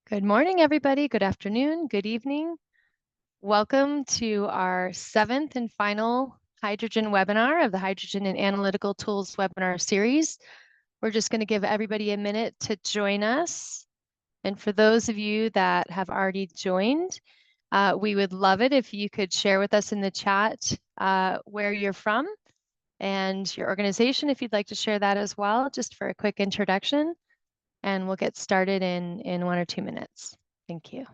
Good morning, everybody. Good afternoon, good evening. Welcome to our 7th and final hydrogen webinar of the Hydrogen and Analytical Tools webinar series. We're just going to give everybody a minute to join us. And for those of you that have already joined, we would love it if you could share with us in the chat where you're from and your organization, if you'd like to share that as well, just for a quick introduction. And we'll get started in 1 or 2 minutes. Thank you.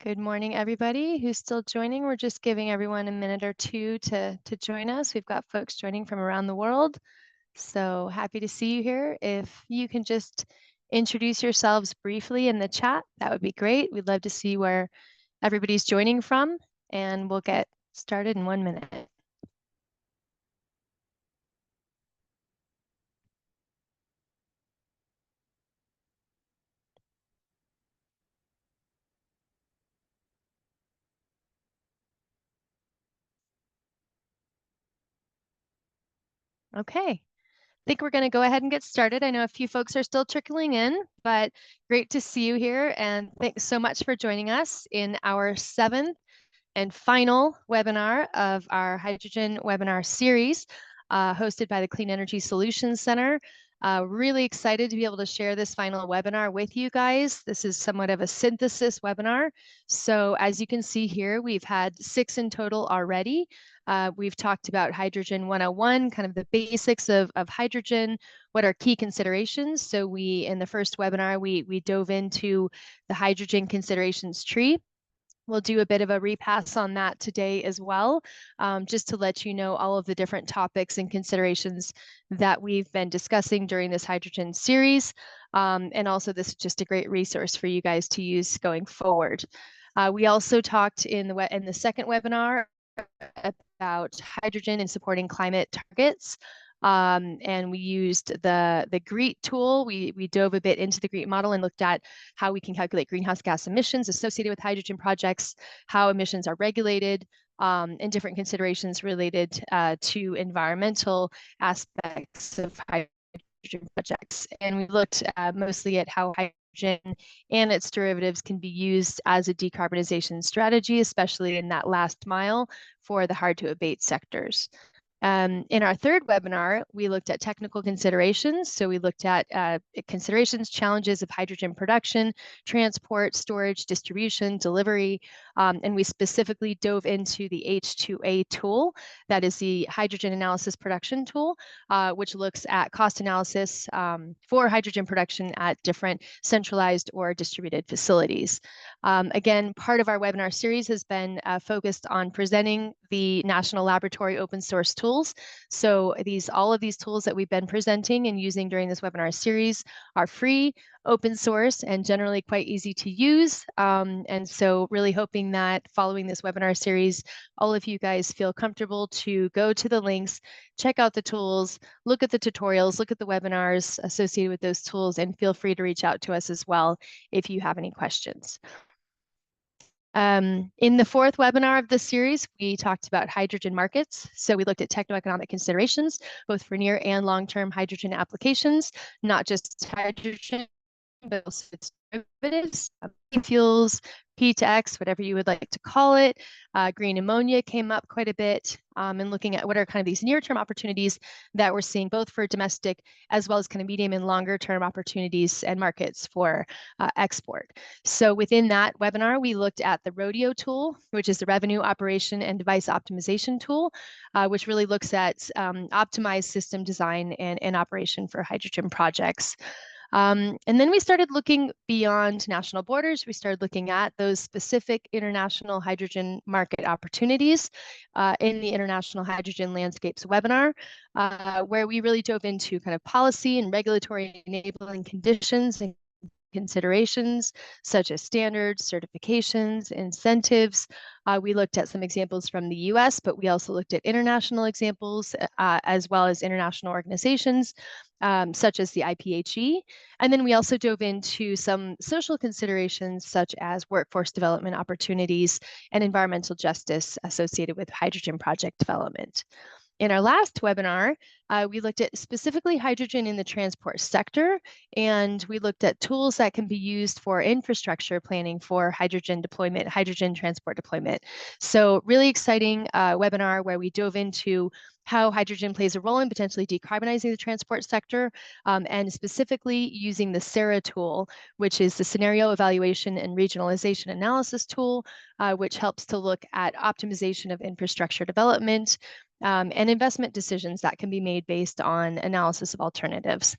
Good morning, everybody who's still joining. We're just giving everyone a minute or two to join us. We've got folks joining from around the world. So happy to see you here. If you can just introduce yourselves briefly in the chat, that would be great. We'd love to see where everybody's joining from, and we'll get started in 1 minute. Okay. I think we're going to go ahead and get started. I know a few folks are still trickling in, but great to see you here. And thanks so much for joining us in our 7th and final webinar of our hydrogen webinar series, hosted by the Clean Energy Solutions Center. Really excited to be able to share this final webinar with you guys. This is somewhat of a synthesis webinar. So as you can see here, we've had 6 in total already. We've talked about Hydrogen 101, kind of the basics of hydrogen, what are key considerations. So in the first webinar, we dove into the hydrogen considerations tree. We'll do a bit of a repass on that today as well, just to let you know all of the different topics and considerations that we've been discussing during this hydrogen series. And also this is just a great resource for you guys to use going forward. We also talked in the second webinar about hydrogen and supporting climate targets. And we used the GREET tool. We dove a bit into the GREET model and looked at how we can calculate greenhouse gas emissions associated with hydrogen projects, how emissions are regulated, and different considerations related to environmental aspects of hydrogen projects. And we looked mostly at how hydrogen and its derivatives can be used as a decarbonization strategy, especially in that last mile for the hard to abate sectors. In our third webinar, we looked at technical considerations. So we looked at considerations, challenges of hydrogen production, transport, storage, distribution, delivery, and we specifically dove into the H2A tool. That is the hydrogen analysis production tool, which looks at cost analysis for hydrogen production at different centralized or distributed facilities. Again, part of our webinar series has been focused on presenting the National Laboratory open source tools. So all of these tools that we've been presenting and using during this webinar series are free, open source, and generally quite easy to use. And so really hoping that following this webinar series, all of you guys feel comfortable to go to the links, check out the tools, look at the tutorials, look at the webinars associated with those tools, and feel free to reach out to us as well if you have any questions. In the fourth webinar of this series, we talked about hydrogen markets. So we looked at techno-economic considerations, both for near and long-term hydrogen applications, not just hydrogen, but also its derivatives, fuels, P2X, whatever you would like to call it. Green ammonia came up quite a bit, and looking at what are kind of these near-term opportunities that we're seeing both for domestic as well as kind of medium and longer-term opportunities and markets for export. So within that webinar, we looked at the Rodeo tool, which is the revenue operation and device optimization tool, which really looks at optimized system design and operation for hydrogen projects. And then we started looking beyond national borders. We started looking at those specific international hydrogen market opportunities in the International Hydrogen Landscapes webinar, where we really dove into kind of policy and regulatory enabling conditions and considerations such as standards, certifications, incentives. We looked at some examples from the US, but we also looked at international examples as well as international organizations such as the IPHE. And then we also dove into some social considerations such as workforce development opportunities and environmental justice associated with hydrogen project development. In our last webinar, we looked at specifically hydrogen in the transport sector, and we looked at tools that can be used for infrastructure planning for hydrogen deployment, hydrogen transport deployment. So really exciting webinar where we dove into how hydrogen plays a role in potentially decarbonizing the transport sector, and specifically using the SARA tool, which is the Scenario Evaluation and Regionalization Analysis tool, which helps to look at optimization of infrastructure development, and investment decisions that can be made based on analysis of alternatives.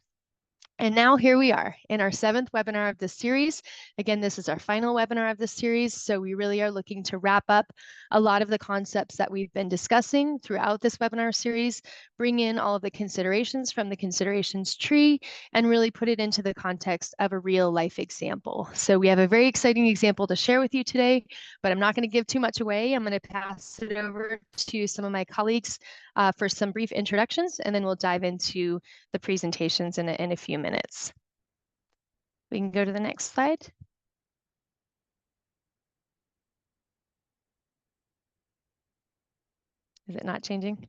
And now here we are in our 7th webinar of this series. Again, this is our final webinar of this series, so we really are looking to wrap up a lot of the concepts that we've been discussing throughout this webinar series, bring in all of the considerations from the considerations tree, and really put it into the context of a real life example. So we have a very exciting example to share with you today, but I'm not going to give too much away. I'm going to pass it over to some of my colleagues for some brief introductions, and then we'll dive into the presentations in a few minutes. We can go to the next slide. Is it not changing?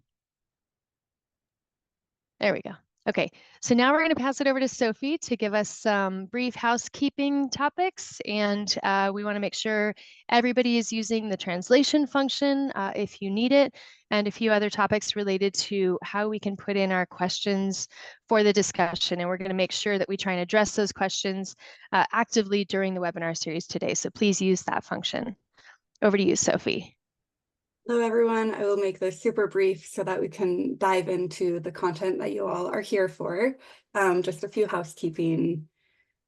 There we go. Okay, so now we're going to pass it over to Sophie to give us some brief housekeeping topics, and we want to make sure everybody is using the translation function if you need it, and a few other topics related to how we can put in our questions for the discussion, and we're going to make sure that we try and address those questions actively during the webinar series today, so please use that function. Over to you, Sophie. Hello, everyone. I will make this super brief so that we can dive into the content that you all are here for. Just a few housekeeping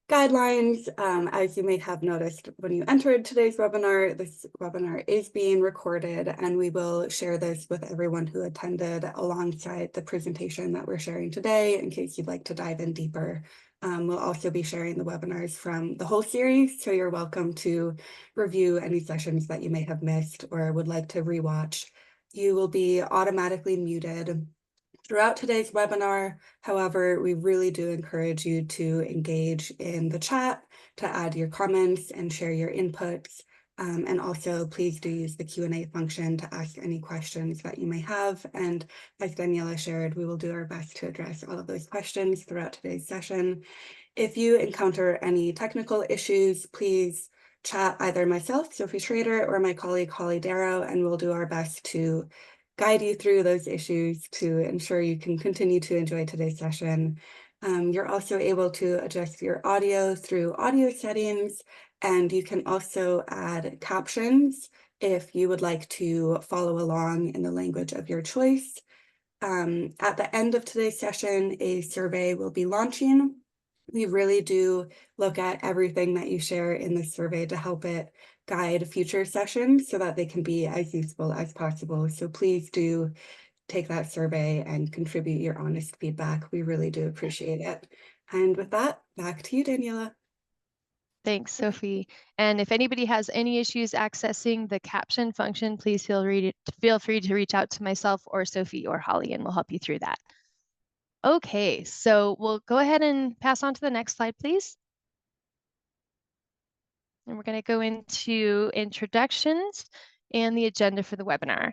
guidelines. As you may have noticed when you entered today's webinar, this webinar is being recorded, and we will share this with everyone who attended alongside the presentation that we're sharing today in case you'd like to dive in deeper. We'll also be sharing the webinars from the whole series, so you're welcome to review any sessions that you may have missed or would like to rewatch. You will be automatically muted throughout today's webinar. However, we really do encourage you to engage in the chat, to add your comments and share your inputs. And also, please do use the Q&A function to ask any questions that you may have. And as Daniela shared, we will do our best to address all of those questions throughout today's session. If you encounter any technical issues, please chat either myself, Sophie Schrader, or my colleague, Holly Darrow, and we'll do our best to guide you through those issues to ensure you can continue to enjoy today's session. You're also able to adjust your audio through audio settings, and you can also add captions if you would like to follow along in the language of your choice. At the end of today's session, a survey will be launching. We really do look at everything that you share in the survey to help it guide future sessions so that they can be as useful as possible. So please do take that survey and contribute your honest feedback. We really do appreciate it. And with that, back to you, Daniela. Thanks, Sophie. And if anybody has any issues accessing the caption function, please feel free to reach out to myself or Sophie or Holly, and we'll help you through that. Okay, so we'll go ahead and pass on to the next slide, please. And we're going to go into introductions and the agenda for the webinar.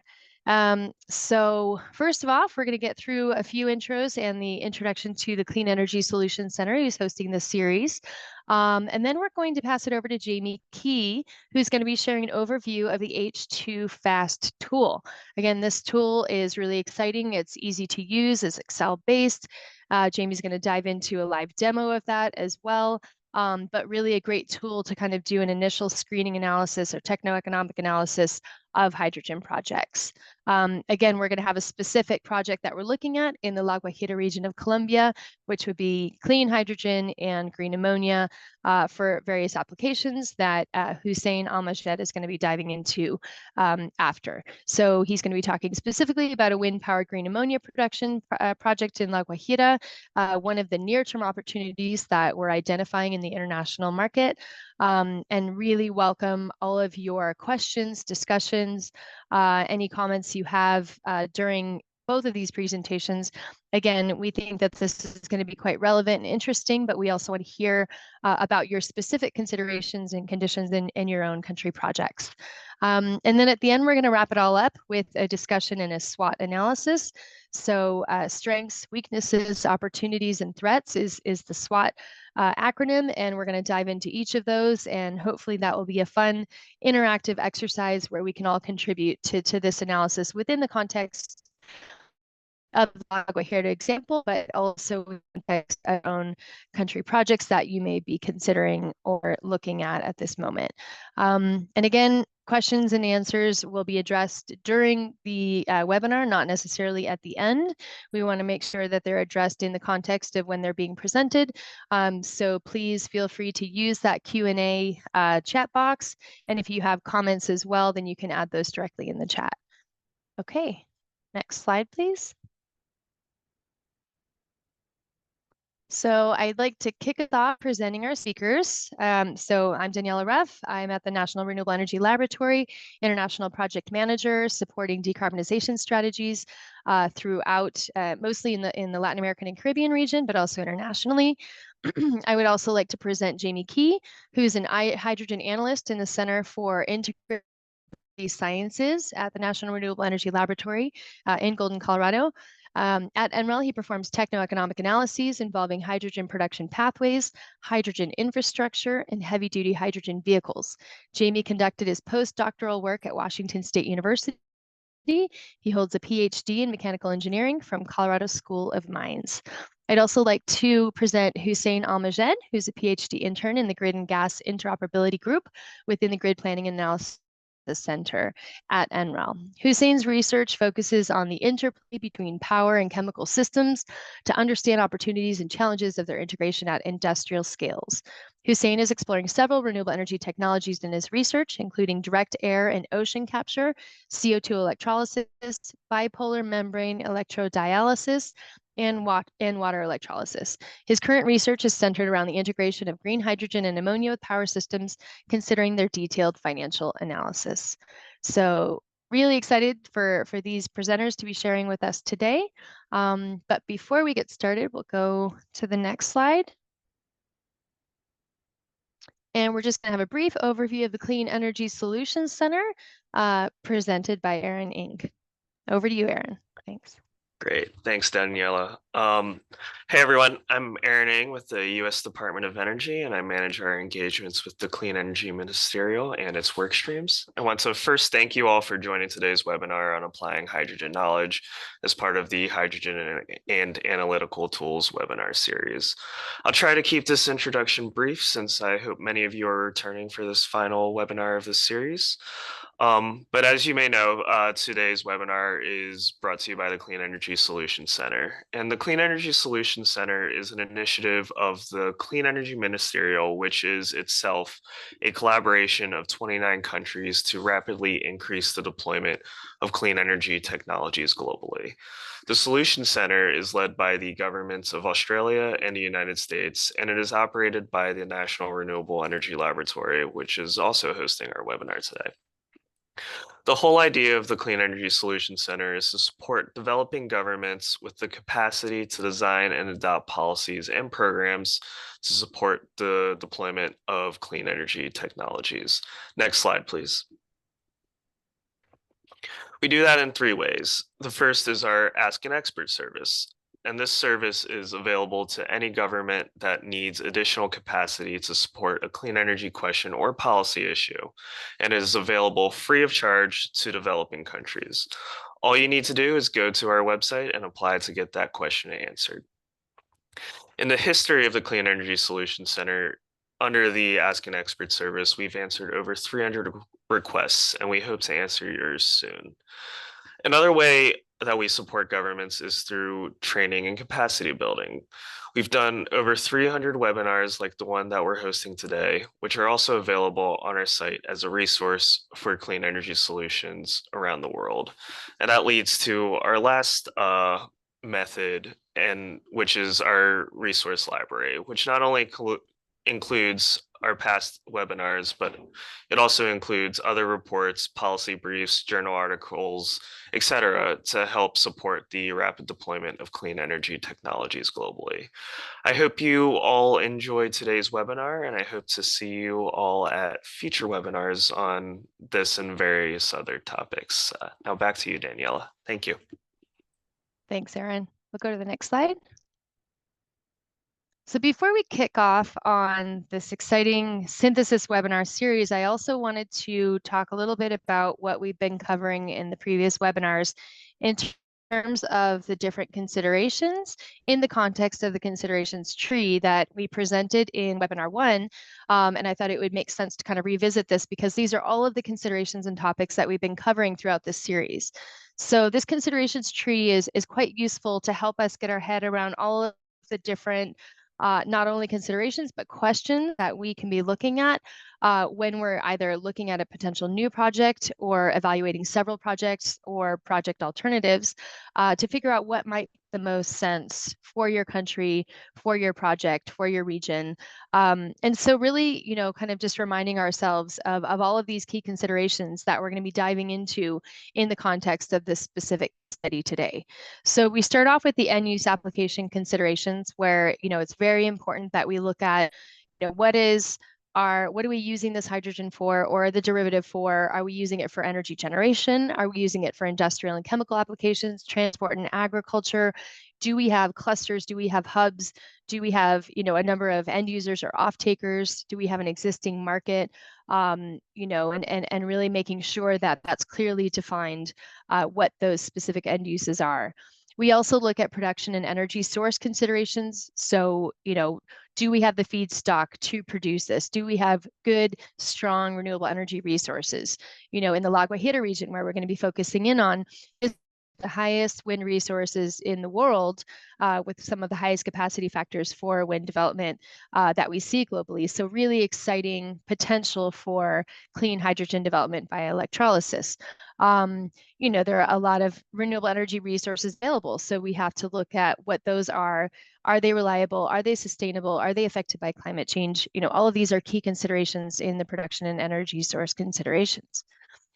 So first of all, we're going to get through a few intros and the introduction to the Clean Energy Solutions Center, who's hosting this series. And then we're going to pass it over to Jamie Key, who's going to be sharing an overview of the H2 Fast tool. Again, this tool is really exciting. It's easy to use. It's Excel-based. Jamie's going to dive into a live demo of that as well. But really a great tool to kind of do an initial screening analysis or techno-economic analysis of hydrogen projects. Again, we're going to have a specific project that we're looking at in the La Guajira region of Colombia, which would be clean hydrogen and green ammonia for various applications that Hussein Al-Majed is going to be diving into after. So he's going to be talking specifically about a wind-powered green ammonia production project in La Guajira, one of the near-term opportunities that we're identifying in the international market, and really welcome all of your questions, discussions, any comments you have during both of these presentations. Again, we think that this is going to be quite relevant and interesting, but we also want to hear about your specific considerations and conditions in your own country projects. And then at the end, we're going to wrap it all up with a discussion and a SWOT analysis. So strengths, weaknesses, opportunities, and threats is the SWOT acronym, and we're going to dive into each of those, and hopefully that will be a fun interactive exercise where we can all contribute to this analysis within the context of the Agua Verde example, but also in context of our own country projects that you may be considering or looking at this moment. And again, questions and answers will be addressed during the webinar, not necessarily at the end. We want to make sure that they're addressed in the context of when they're being presented. So please feel free to use that Q&A chat box. And if you have comments as well, then you can add those directly in the chat. Okay, next slide, please. So I'd like to kick us off presenting our speakers. So I'm Daniela Ruff. I'm at the National Renewable Energy Laboratory, International Project Manager, supporting decarbonization strategies throughout, mostly in the Latin American and Caribbean region, but also internationally. I would also like to present Jamie Key, who's an hydrogen analyst in the Center for Integrated Sciences at the National Renewable Energy Laboratory in Golden, Colorado. At NREL, he performs techno-economic analyses involving hydrogen production pathways, hydrogen infrastructure, and heavy-duty hydrogen vehicles. Jamie conducted his postdoctoral work at Washington State University. He holds a PhD in mechanical engineering from Colorado School of Mines. I'd also like to present Hussein Al-Majed, who's a PhD intern in the Grid and Gas Interoperability Group within the Grid Planning and Analysis Center at NREL. Hussein's research focuses on the interplay between power and chemical systems to understand opportunities and challenges of their integration at industrial scales. Hussein is exploring several renewable energy technologies in his research, including direct air and ocean capture, CO2 electrolysis, bipolar membrane electrodialysis, and water electrolysis. His current research is centered around the integration of green hydrogen and ammonia with power systems, considering their detailed financial analysis. So really excited for these presenters to be sharing with us today. But before we get started, we'll go to the next slide. And we're just going to have a brief overview of the Clean Energy Solutions Center presented by Aaron Ing. Over to you, Aaron. Thanks. Great. Thanks, Daniela. Hey, everyone. I'm Aaron Ing with the U.S. Department of Energy, and I manage our engagements with the Clean Energy Ministerial and its work streams. I want to first thank you all for joining today's webinar on applying hydrogen knowledge as part of the Hydrogen and Analytical Tools webinar series. I'll try to keep this introduction brief since I hope many of you are returning for this final webinar of this series. But as you may know, today's webinar is brought to you by the Clean Energy Solutions Center. And the Clean Energy Solutions Center is an initiative of the Clean Energy Ministerial, which is itself a collaboration of 29 countries to rapidly increase the deployment of clean energy technologies globally. The Solutions Center is led by the governments of Australia and the United States, and it is operated by the National Renewable Energy Laboratory, which is also hosting our webinar today. The whole idea of the Clean Energy Solutions Center is to support developing governments with the capacity to design and adopt policies and programs to support the deployment of clean energy technologies. Next slide, please. We do that in 3 ways. The first is our Ask an Expert service. And this service is available to any government that needs additional capacity to support a clean energy question or policy issue, and it is available free of charge to developing countries. All you need to do is go to our website and apply to get that question answered. In the history of the Clean Energy Solutions Center, under the Ask an Expert service, we've answered over 300 requests, and we hope to answer yours soon. Another way that we support governments is through training and capacity building. We've done over 300 webinars like the one that we're hosting today, which are also available on our site as a resource for clean energy solutions around the world. And that leads to our last method, and which is our resource library, which not only includes our past webinars, but it also includes other reports, policy briefs, journal articles, etc., to help support the rapid deployment of clean energy technologies globally. I hope you all enjoyed today's webinar, and I hope to see you all at future webinars on this and various other topics. Now back to you, Daniela. Thank you. Thanks, Aaron. We'll go to the next slide. So before we kick off on this exciting synthesis webinar series, I also wanted to talk a little bit about what we've been covering in the previous webinars in terms of the different considerations in the context of the considerations tree that we presented in webinar 1. And I thought it would make sense to kind of revisit this because these are all of the considerations and topics that we've been covering throughout this series. So this considerations tree is quite useful to help us get our head around all of the different not only considerations, but questions that we can be looking at when we're either looking at a potential new project or evaluating several projects or project alternatives to figure out what might make the most sense for your country, for your project, for your region. And so really, you know, kind of just reminding ourselves of all of these key considerations that we're going to be diving into in the context of this specific study today. So we start off with the end use application considerations where, you know, it's very important that we look at, you know, what are we using this hydrogen for, or the derivative for? Are we using it for energy generation? Are we using it for industrial and chemical applications, transport and agriculture? Do we have clusters? Do we have hubs? Do we have, you know, a number of end users or off takers? Do we have an existing market? You know, and really making sure that that's clearly defined what those specific end uses are. We also look at production and energy source considerations. So, you know, do we have the feedstock to produce this? Do we have good, strong renewable energy resources? You know, in the La Guajira region where we're going to be focusing in on is the highest wind resources in the world with some of the highest capacity factors for wind development that we see globally. So really exciting potential for clean hydrogen development via electrolysis. You know, there are a lot of renewable energy resources available. So we have to look at what those are. Are they reliable? Are they sustainable? Are they affected by climate change? You know, all of these are key considerations in the production and energy source considerations.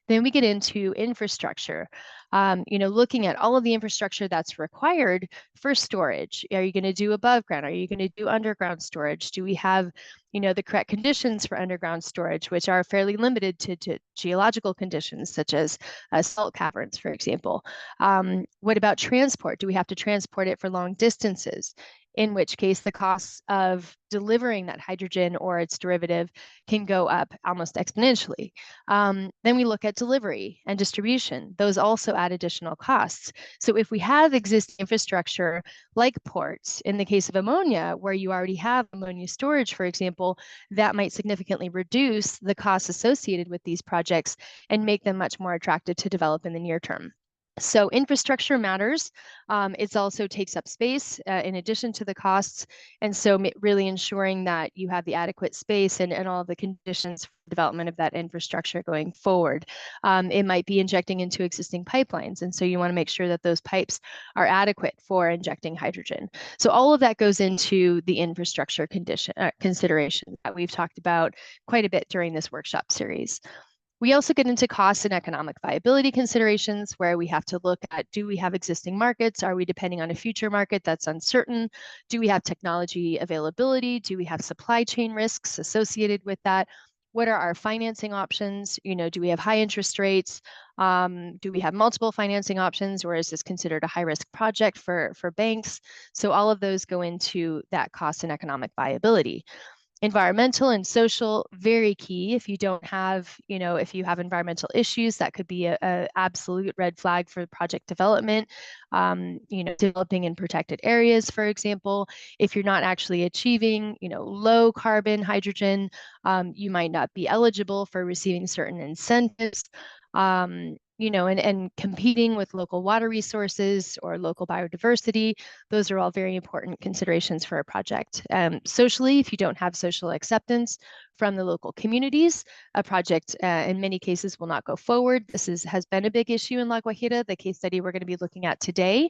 Then we get into infrastructure, you know, looking at all of the infrastructure that's required for storage. Are you going to do above ground? Are you going to do underground storage? Do we have, you know, the correct conditions for underground storage, which are fairly limited to geological conditions, such as salt caverns, for example? What about transport? Do we have to transport it for long distances? In which case the costs of delivering that hydrogen or its derivative can go up almost exponentially. Then we look at delivery and distribution. Those also add additional costs. So if we have existing infrastructure like ports, in the case of ammonia, where you already have ammonia storage, for example, that might significantly reduce the costs associated with these projects and make them much more attractive to develop in the near term. So infrastructure matters. It also takes up space in addition to the costs. And so really ensuring that you have the adequate space and all the conditions for development of that infrastructure going forward. It might be injecting into existing pipelines. And so you want to make sure that those pipes are adequate for injecting hydrogen. So all of that goes into the infrastructure consideration that we've talked about quite a bit during this workshop series. We also get into cost and economic viability considerations where we have to look at, do we have existing markets? Are we depending on a future market that's uncertain? Do we have technology availability? Do we have supply chain risks associated with that? What are our financing options? You know, do we have high interest rates? Do we have multiple financing options, or is this considered a high risk project for banks? So all of those go into that cost and economic viability. Environmental and social, very key. If you don't have, you know, if you have environmental issues, that could be a absolute red flag for project development. You know, developing in protected areas, for example, if you're not actually achieving, you know, low carbon hydrogen, you might not be eligible for receiving certain incentives. and competing with local water resources or local biodiversity. Those are all very important considerations for a project. Socially, if you don't have social acceptance from the local communities, a project in many cases will not go forward. This has been a big issue in La Guajira, the case study we're going to be looking at today,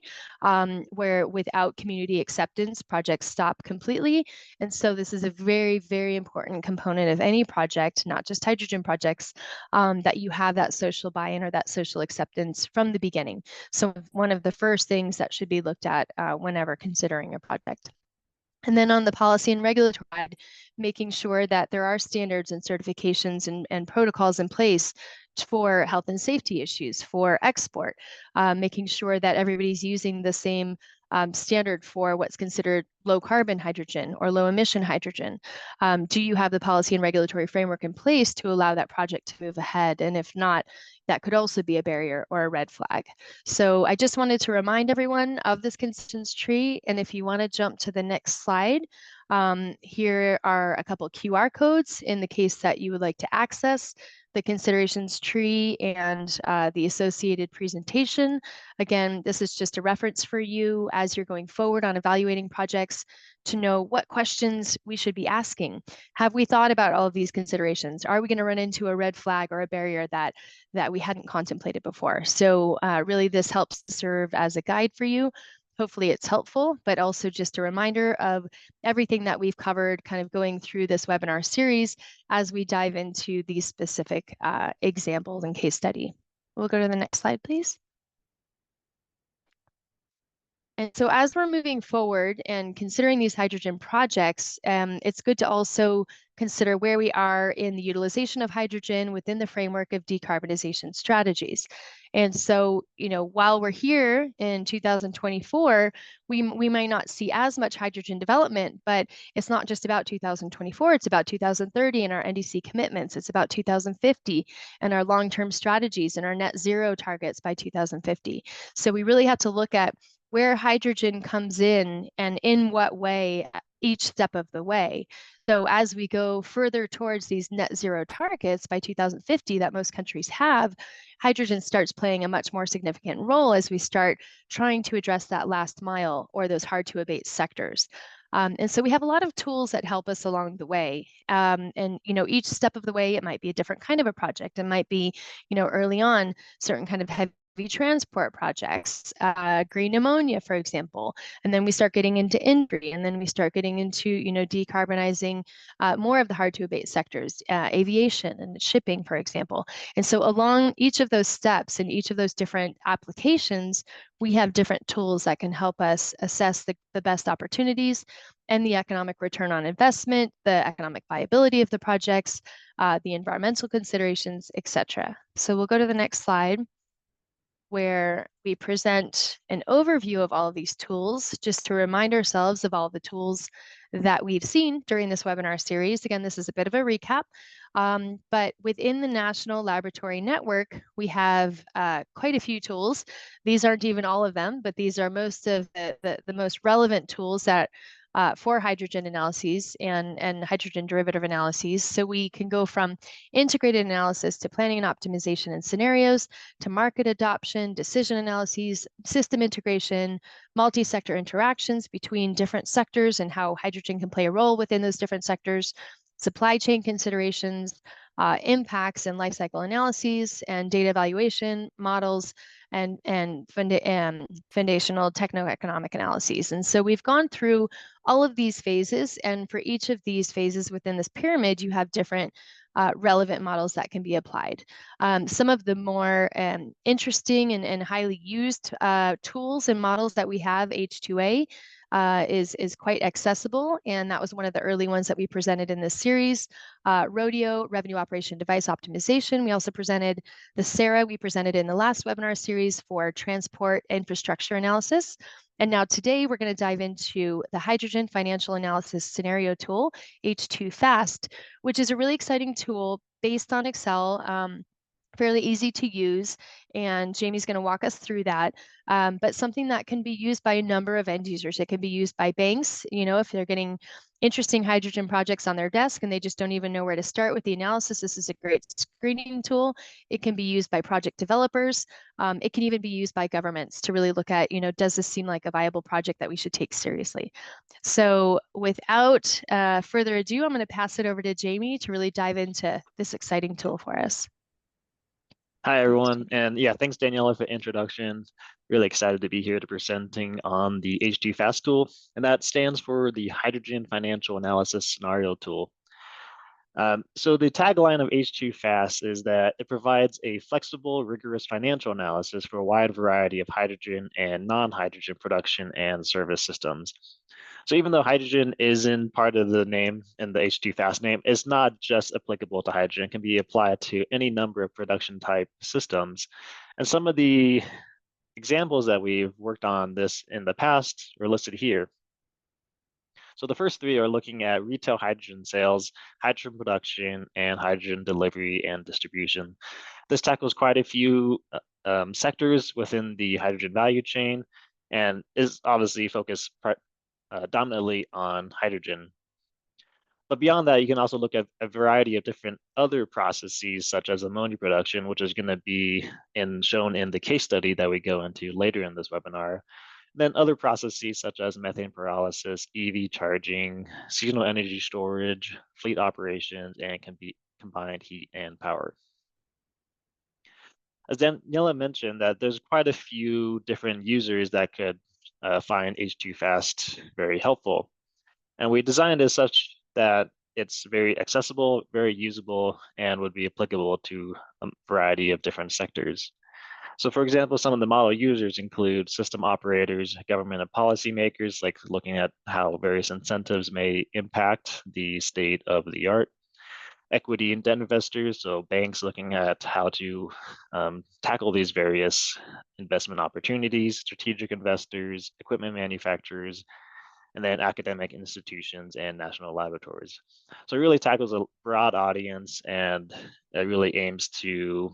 where without community acceptance, projects stop completely. And so this is a very, very important component of any project, not just hydrogen projects, that you have that social buy-in or that social acceptance from the beginning. So one of the first things that should be looked at whenever considering a project. And then on the policy and regulatory side, making sure that there are standards and certifications and protocols in place for health and safety issues, for export, making sure that everybody's using the same standard for what's considered low carbon hydrogen or low emission hydrogen. Do you have the policy and regulatory framework in place to allow that project to move ahead? And if not, that could also be a barrier or a red flag. So I just wanted to remind everyone of this constituents tree. And if you want to jump to the next slide, here are a couple QR codes in the case that you would like to access the considerations tree and the associated presentation. Again, this is just a reference for you as you're going forward on evaluating projects to know what questions we should be asking. Have we thought about all of these considerations? Are we going to run into a red flag or a barrier that we hadn't contemplated before? So really this helps serve as a guide for you. Hopefully it's helpful, but also just a reminder of everything that we've covered kind of going through this webinar series as we dive into these specific examples and case study. We'll go to the next slide, please. And so as we're moving forward and considering these hydrogen projects, it's good to also consider where we are in the utilization of hydrogen within the framework of decarbonization strategies. And so, while we're here in 2024, we might not see as much hydrogen development, but it's not just about 2024, it's about 2030 and our NDC commitments. It's about 2050 and our long-term strategies and our net zero targets by 2050. So we really have to look at where hydrogen comes in and in what way each step of the way. So as we go further towards these net zero targets by 2050 that most countries have, hydrogen starts playing a much more significant role as we start trying to address that last mile or those hard to abate sectors. And so we have a lot of tools that help us along the way. And each step of the way, it might be a different kind of a project. It might be, early on, certain kind of heavy transport projects, green ammonia, for example, and then we start getting into industry, and then we start getting into decarbonizing more of the hard to abate sectors, aviation and shipping, for example. And so along each of those steps and each of those different applications, we have different tools that can help us assess the best opportunities and the economic return on investment, the economic viability of the projects, the environmental considerations, etc. So we'll go to the next slide, where we present an overview of all of these tools, just to remind ourselves of all the tools that we've seen during this webinar series. Again, this is a bit of a recap, but within the National Laboratory Network, we have quite a few tools. These aren't even all of them, but these are most of the most relevant tools that for hydrogen analyses and hydrogen derivative analyses. So we can go from integrated analysis to planning and optimization and scenarios, to market adoption, decision analyses, system integration, multi-sector interactions between different sectors and how hydrogen can play a role within those different sectors, supply chain considerations, impacts and life cycle analyses, and data evaluation models, and foundational techno-economic analyses. And so we've gone through all of these phases, and for each of these phases within this pyramid, you have different relevant models that can be applied. Some of the more interesting and highly used tools and models that we have, H2A, is quite accessible, and that was one of the early ones that we presented in this series. Rodeo, Revenue Operation Device Optimization. We also presented the SARA we presented in the last webinar series for transport infrastructure analysis. And now today we're going to dive into the Hydrogen Financial Analysis Scenario Tool, H2FAST, which is a really exciting tool based on Excel, fairly easy to use, and Jamie's going to walk us through that. But something that can be used by a number of end users. It can be used by banks, if they're getting interesting hydrogen projects on their desk and they just don't even know where to start with the analysis. This is a great screening tool. It can be used by project developers. It can even be used by governments to really look at, does this seem like a viable project that we should take seriously? So without further ado, I'm going to pass it over to Jamie to really dive into this exciting tool for us. Hi, everyone. And yeah, thanks, Daniela, for the introduction. Really excited to be here to presenting on the H2 FAST tool, and that stands for the Hydrogen Financial Analysis Scenario Tool. So the tagline of H2 FAST is that it provides a flexible, rigorous financial analysis for a wide variety of hydrogen and non-hydrogen production and service systems. So even though hydrogen isn't part of the name in the H2 FAST name, it's not just applicable to hydrogen. It can be applied to any number of production type systems. And some of the examples that we've worked on this in the past are listed here. So the first three are looking at retail hydrogen sales, hydrogen production, and hydrogen delivery and distribution. This tackles quite a few sectors within the hydrogen value chain and is obviously focused dominantly on hydrogen. But beyond that, you can also look at a variety of different other processes, such as ammonia production, which is going to be shown in the case study that we go into later in this webinar. Then other processes such as methane pyrolysis, EV charging, seasonal energy storage, fleet operations, and can be combined heat and power. As Daniela mentioned, that there's quite a few different users that could find H2 FAST very helpful. And we designed it as such that it's very accessible, very usable, and would be applicable to a variety of different sectors. So for example, some of the model users include system operators, government and policymakers, like looking at how various incentives may impact the state of the art. Equity and debt investors, so banks looking at how to tackle these various investment opportunities, strategic investors, equipment manufacturers, and then academic institutions and national laboratories. So it really tackles a broad audience and it really aims to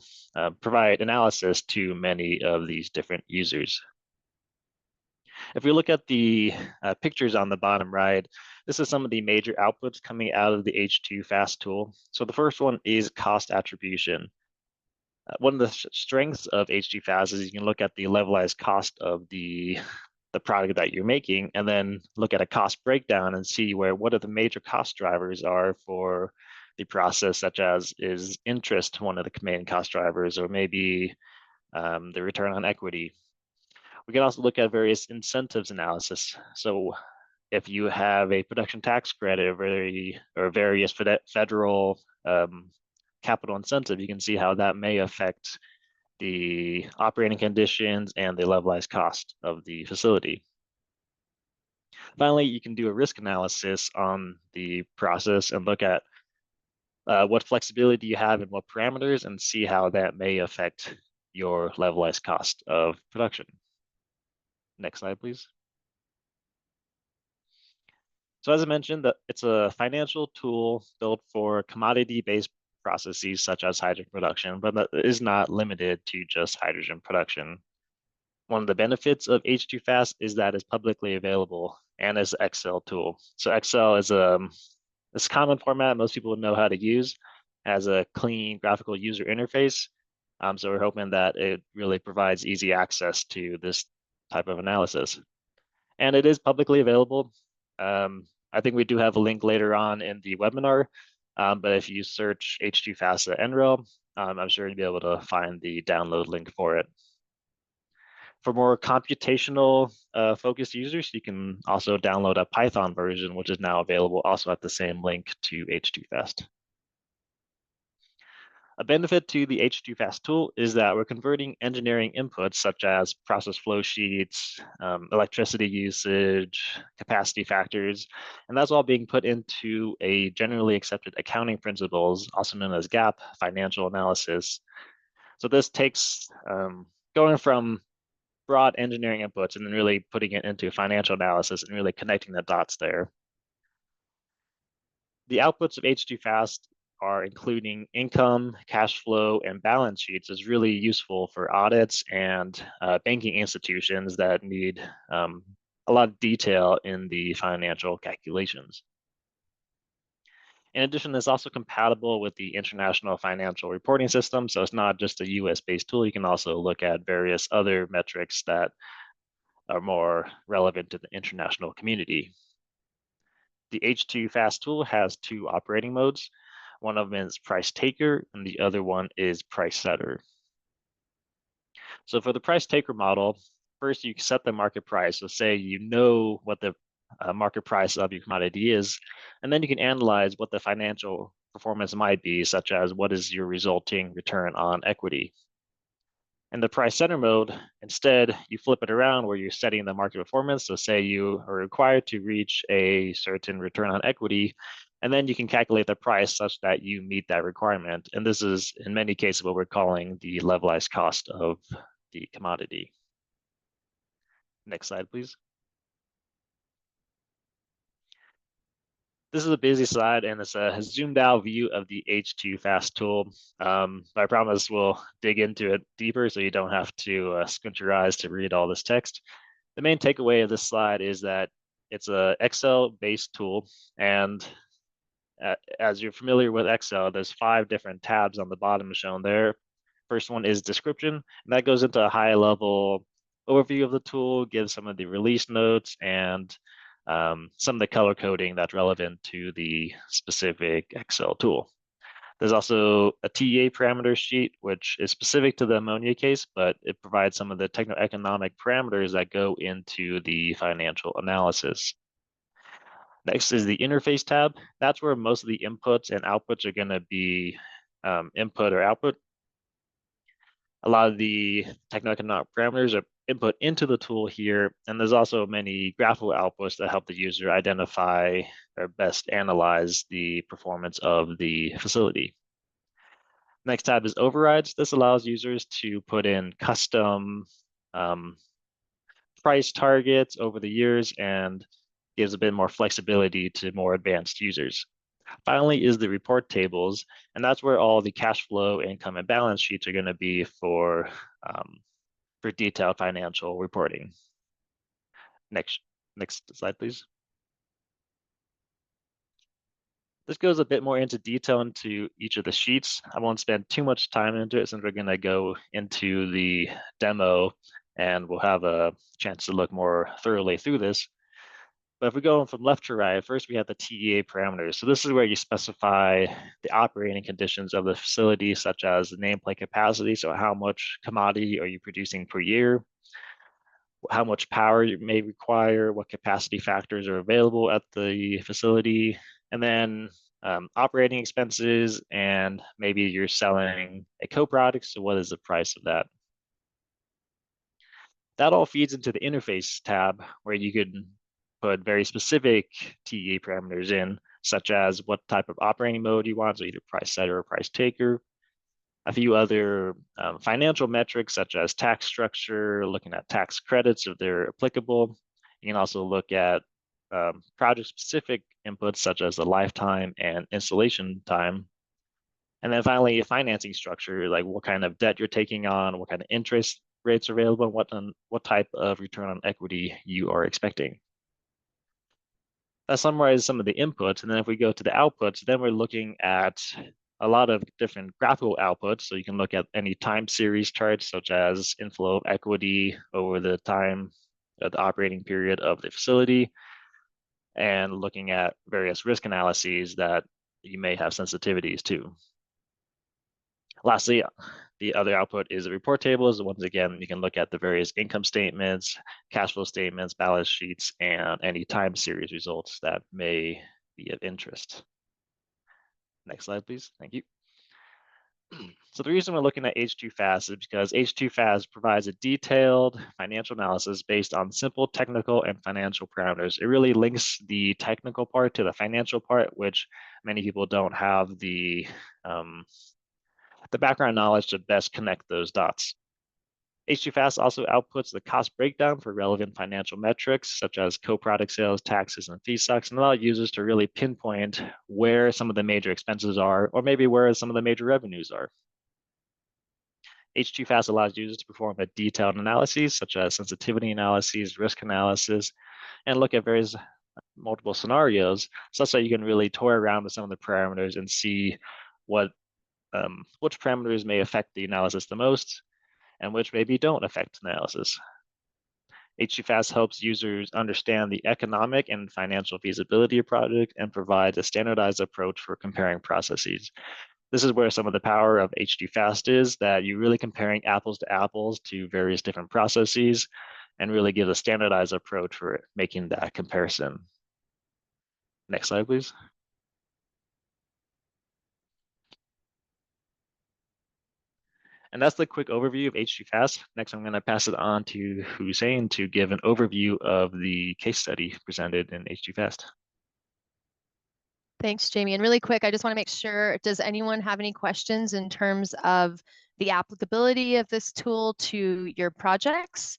provide analysis to many of these different users. If we look at the pictures on the bottom right, this is some of the major outputs coming out of the H2 FAST tool. So the first one is cost attribution. One of the strengths of H2 FAST is you can look at the levelized cost of the product that you're making, and then look at a cost breakdown and see what are the major cost drivers are for the process, such as is interest one of the main cost drivers, or maybe the return on equity. We can also look at various incentives analysis. So if you have a production tax credit or various federal capital incentive, you can see how that may affect the operating conditions and the levelized cost of the facility. Finally, you can do a risk analysis on the process and look at what flexibility you have and what parameters, and see how that may affect your levelized cost of production. Next slide, please. So as I mentioned, it's a financial tool built for commodity-based processes such as hydrogen production, but that is not limited to just hydrogen production. One of the benefits of H2 FAST is that it's publicly available and is an Excel tool. So Excel is a common format most people know how to use, has a clean graphical user interface. So we're hoping that it really provides easy access to this type of analysis. And it is publicly available. I think we do have a link later on in the webinar, but if you search H2 FAST at NREL, I'm sure you'll be able to find the download link for it. For more computational focused users, you can also download a Python version, which is now available also at the same link to H2 FAST. A benefit to the H2 FAST tool is that we're converting engineering inputs such as process flow sheets, electricity usage, capacity factors, and that's all being put into a generally accepted accounting principles, also known as GAAP, financial analysis. So this takes going from broad engineering inputs and then really putting it into financial analysis and really connecting the dots there. The outputs of H2 FAST are including income, cash flow, and balance sheets is really useful for audits and banking institutions that need a lot of detail in the financial calculations. In addition, it's also compatible with the International Financial Reporting System, so it's not just a US-based tool. You can also look at various other metrics that are more relevant to the international community. The H2 Fast tool has two operating modes. One of them is price taker, and the other one is price setter. So for the price taker model, first you set the market price. So say you know what the market price of your commodity is, and then you can analyze what the financial performance might be, such as what is your resulting return on equity. In the price setter mode, instead, you flip it around where you're setting the market performance. So say you are required to reach a certain return on equity, and then you can calculate the price such that you meet that requirement. And this is, in many cases, what we're calling the levelized cost of the commodity. Next slide, please. This is a busy slide, and it's a zoomed out view of the H2 Fast tool. I promise we'll dig into it deeper so you don't have to squint your eyes to read all this text. The main takeaway of this slide is that it's an Excel-based tool, and as you're familiar with Excel, there's 5 different tabs on the bottom shown there. First one is description, and that goes into a high-level overview of the tool, gives some of the release notes and some of the color coding that's relevant to the specific Excel tool. There's also a TEA parameter sheet, which is specific to the ammonia case, but it provides some of the techno-economic parameters that go into the financial analysis. Next is the interface tab. That's where most of the inputs and outputs are going to be input or output. A lot of the techno-economic parameters are input into the tool here, and there's also many graphical outputs that help the user identify or best analyze the performance of the facility. Next tab is overrides. This allows users to put in custom price targets over the years and gives a bit more flexibility to more advanced users. Finally is the report tables, and that's where all the cash flow, income, and balance sheets are going to be for detailed financial reporting. Next slide, please. This goes a bit more into detail into each of the sheets. I won't spend too much time into it since we're going to go into the demo and we'll have a chance to look more thoroughly through this. But if we go from left to right, first we have the TEA parameters. So this is where you specify the operating conditions of the facility, such as the nameplate capacity. So how much commodity are you producing per year? How much power you may require, what capacity factors are available at the facility, and then operating expenses, and maybe you're selling a co-product, so what is the price of that? That all feeds into the interface tab where you could put very specific TEA parameters in, such as what type of operating mode you want, so either price setter or price taker. A few other financial metrics, such as tax structure, looking at tax credits if they're applicable. You can also look at project-specific inputs, such as the lifetime and installation time. And then finally, financing structure, like what kind of debt you're taking on, what kind of interest rates are available, and what type of return on equity you are expecting. That summarizes some of the inputs. And then if we go to the outputs, then we're looking at a lot of different graphical outputs. So you can look at any time series charts, such as inflow of equity over the time of the operating period of the facility, and looking at various risk analyses that you may have sensitivities to. Lastly, the other output is the report tables. Once again, you can look at the various income statements, cash flow statements, balance sheets, and any time series results that may be of interest. Next slide, please. Thank you. So the reason we're looking at H2 Fast is because H2 Fast provides a detailed financial analysis based on simple technical and financial parameters. It really links the technical part to the financial part, which many people don't have the background knowledge to best connect those dots. H2Fast also outputs the cost breakdown for relevant financial metrics, such as co-product sales, taxes, and feedstocks, and allow users to really pinpoint where some of the major expenses are, or maybe where some of the major revenues are. H2Fast allows users to perform a detailed analyses, such as sensitivity analyses, risk analysis, and look at various multiple scenarios, such that you can really toy around with some of the parameters and see what which parameters may affect the analysis the most, and which maybe don't affect analysis. H2Fast helps users understand the economic and financial feasibility of projects and provides a standardized approach for comparing processes. This is where some of the power of H2Fast is, that you're really comparing apples to apples to various different processes and really give a standardized approach for making that comparison. Next slide, please. And that's the quick overview of H2Fast. Next, I'm going to pass it on to Hussein to give an overview of the case study presented in H2Fast. Thanks, Jamie. And really quick, I just want to make sure, does anyone have any questions in terms of the applicability of this tool to your projects?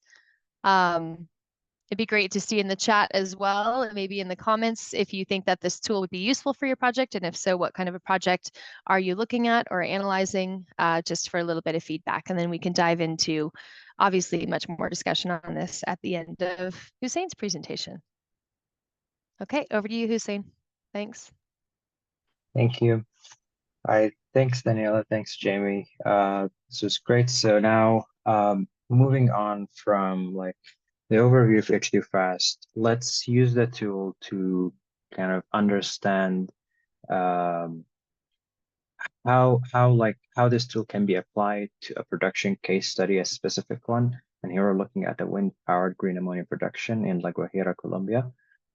It'd be great to see in the chat as well, and maybe in the comments, if you think that this tool would be useful for your project, and if so, what kind of a project are you looking at or analyzing, just for a little bit of feedback. And then we can dive into, obviously, much more discussion on this at the end of Hussein's presentation. Okay, over to you, Hussein. Thanks. Thank you. All right, thanks, Daniela. Thanks, Jamie. This was great. So now, moving on from like the overview of H2Fast, let's use the tool to kind of understand how this tool can be applied to a production case study, a specific one. And here we're looking at the wind-powered green ammonia production in La Guajira, Colombia.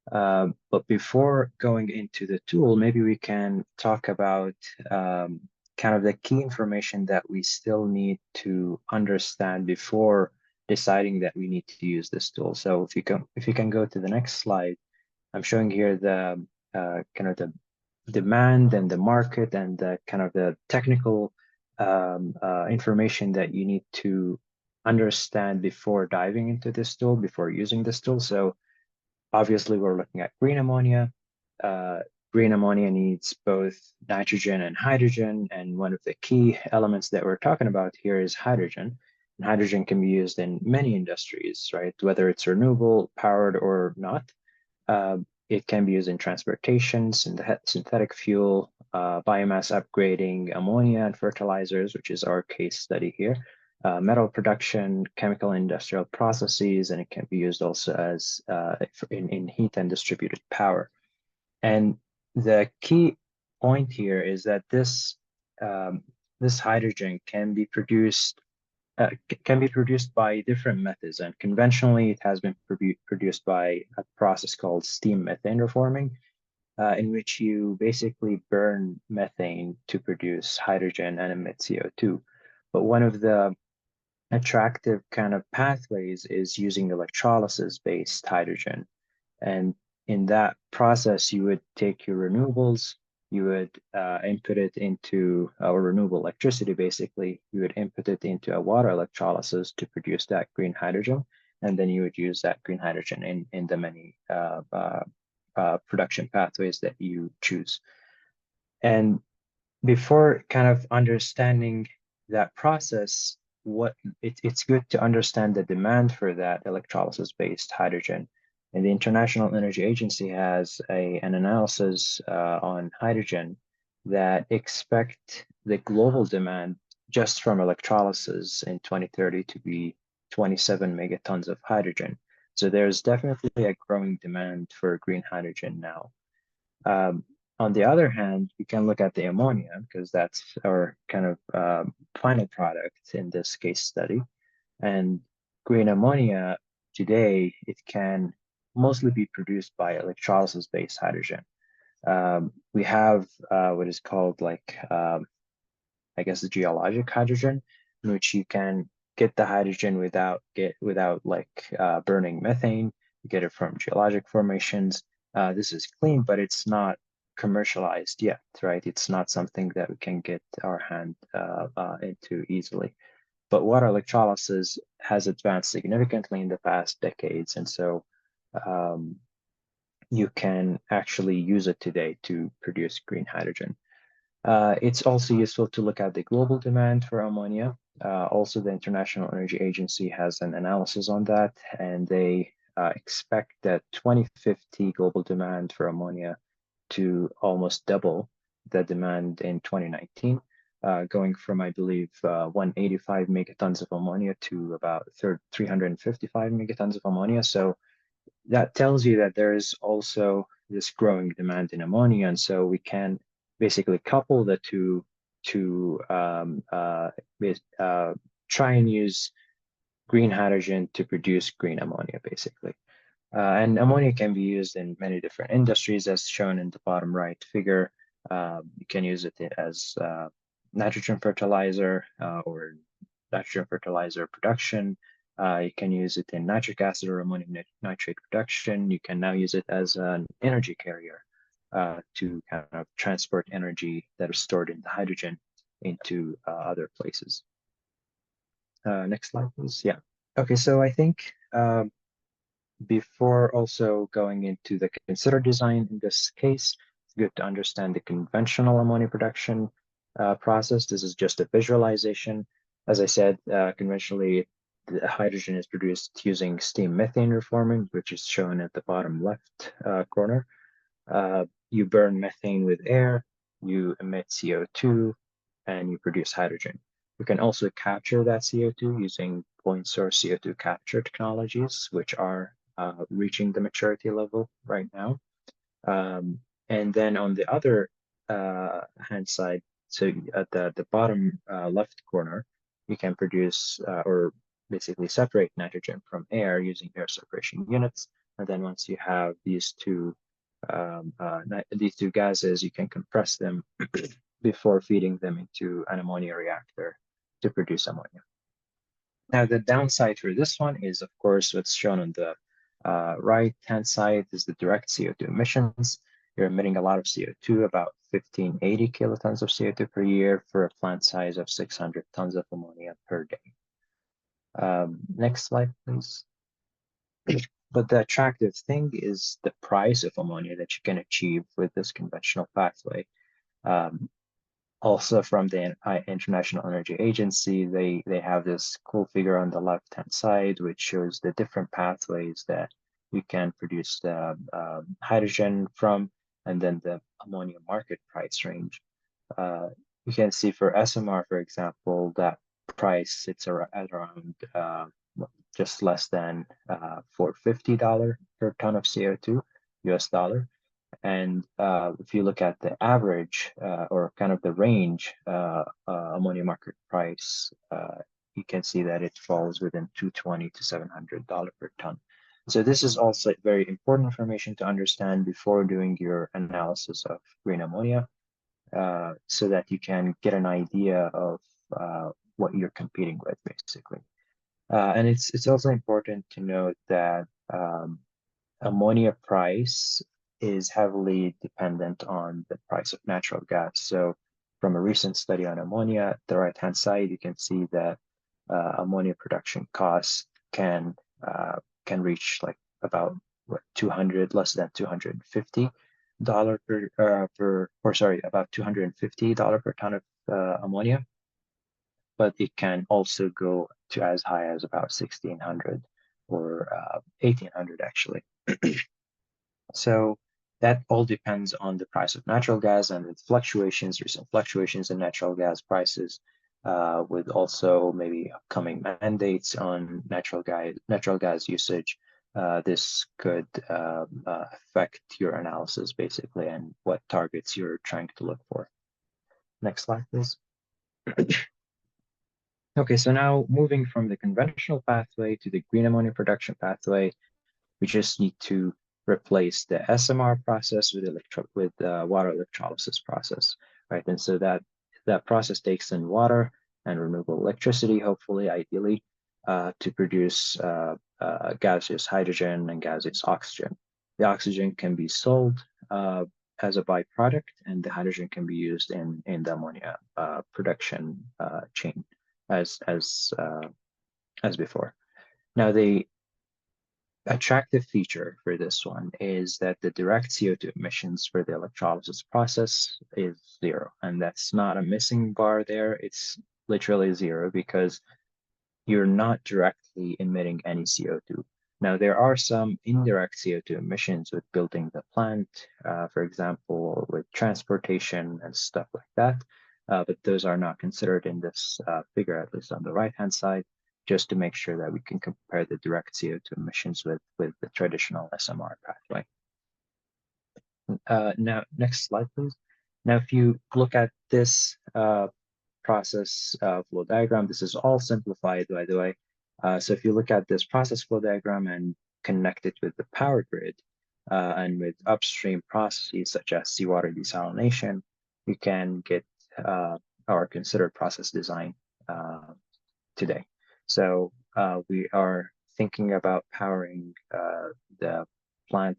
But before going into the tool, maybe we can talk about kind of the key information that we still need to understand before deciding that we need to use this tool. So if you can go to the next slide, I'm showing here the kind of the demand and the market and the kind of the technical information that you need to understand before diving into this tool, before using this tool. So obviously, we're looking at green ammonia. Green ammonia needs both nitrogen and hydrogen. And one of the key elements that we're talking about here is hydrogen. And hydrogen can be used in many industries, right? Whether it's renewable, powered, or not. It can be used in transportation, synthetic fuel, biomass upgrading, ammonia and fertilizers, which is our case study here. Metal production, chemical industrial processes, and it can be used also as in heat and distributed power. And the key point here is that this hydrogen can be produced by different methods, and conventionally it has been produced by a process called steam methane reforming, in which you basically burn methane to produce hydrogen and emit CO2. But one of the attractive kind of pathways is using electrolysis-based hydrogen. And in that process, you would take your renewables, you would input it into our renewable electricity, basically. You would input it into a water electrolysis to produce that green hydrogen. And then you would use that green hydrogen in the many production pathways that you choose. And before kind of understanding that process, it's good to understand the demand for that electrolysis-based hydrogen. And the International Energy Agency has an analysis on hydrogen that expect the global demand just from electrolysis in 2030 to be 27 megatons of hydrogen. So there's definitely a growing demand for green hydrogen now. On the other hand, you can look at the ammonia, because that's our kind of final product in this case study. And green ammonia today, it can mostly be produced by electrolysis-based hydrogen. We have what is called like, I guess, the geologic hydrogen, in which you can get the hydrogen without like burning methane. You get it from geologic formations. This is clean, but it's not commercialized yet, right? It's not something that we can get our hand into easily. But water electrolysis has advanced significantly in the past decades, and so you can actually use it today to produce green hydrogen. It's also useful to look at the global demand for ammonia. Also, the International Energy Agency has an analysis on that, and they expect that 2050 global demand for ammonia to almost double the demand in 2019, going from, I believe, 185 megatons of ammonia to about 355 megatons of ammonia. So that tells you that there is also this growing demand in ammonia, and so we can basically couple the two to try and use green hydrogen to produce green ammonia, basically. And ammonia can be used in many different industries, as shown in the bottom right figure. You can use it as nitrogen fertilizer or nitrogen fertilizer production. You can use it in nitric acid or ammonium nitrate production. You can now use it as an energy carrier to kind of transport energy that is stored in the hydrogen into other places. Next slide, please. Yeah. Okay, so I think before also going into the considered design in this case, it's good to understand the conventional ammonia production process. This is just a visualization. As I said, conventionally, the hydrogen is produced using steam methane reforming, which is shown at the bottom left corner. You burn methane with air, you emit CO2, and you produce hydrogen. You can also capture that CO2 using point source CO2 capture technologies, which are reaching the maturity level right now. And then on the other hand side, so at the bottom left corner, you can produce or basically separate nitrogen from air using air separation units. And then once you have these two gases, you can compress them before feeding them into an ammonia reactor to produce ammonia. Now, the downside for this one is, of course, what's shown on the right-hand side is the direct CO2 emissions. You're emitting a lot of CO2, about 1580 kilotons of CO2 per year for a plant size of 600 tons of ammonia per day. Next slide, please. But the attractive thing is the price of ammonia that you can achieve with this conventional pathway. Also from the International Energy Agency, they have this cool figure on the left-hand side, which shows the different pathways that you can produce the hydrogen from, and then the ammonia market price range. You can see for SMR, for example, that price sits at around just less than $450 per ton of CO2, US dollar. And if you look at the average or kind of the range ammonia market price, you can see that it falls within $220 to $700 per ton. So this is also very important information to understand before doing your analysis of green ammonia, so that you can get an idea of what you're competing with, basically. And it's also important to note that ammonia price is heavily dependent on the price of natural gas. So from a recent study on ammonia, the right-hand side, you can see that ammonia production costs can reach like about less than $250 about $250 per ton of ammonia. But it can also go to as high as about 1,600 or 1,800 actually. So that all depends on the price of natural gas and its fluctuations, recent fluctuations in natural gas prices, with also maybe upcoming mandates on natural gas usage. This could affect your analysis basically and what targets you're trying to look for. Next slide, please. Okay, so now moving from the conventional pathway to the green ammonia production pathway, we just need to replace the SMR process with water electrolysis process, right? And so that process takes in water and renewable electricity, hopefully, ideally, to produce gaseous hydrogen and gaseous oxygen. The oxygen can be sold as a byproduct, and the hydrogen can be used in the ammonia production chain. as before. Now, the attractive feature for this one is that the direct CO2 emissions for the electrolysis process is 0, and that's not a missing bar there. It's literally 0 because you're not directly emitting any CO2. Now, there are some indirect CO2 emissions with building the plant, for example, with transportation and stuff like that, but those are not considered in this figure, at least on the right-hand side, just to make sure that we can compare the direct CO2 emissions with the traditional SMR pathway. Now, next slide, please. Now, if you look at this process flow diagram, this is all simplified, by the way. So if you look at this process flow diagram and connect it with the power grid and with upstream processes such as seawater desalination, you can get our considered process design today. So we are thinking about powering the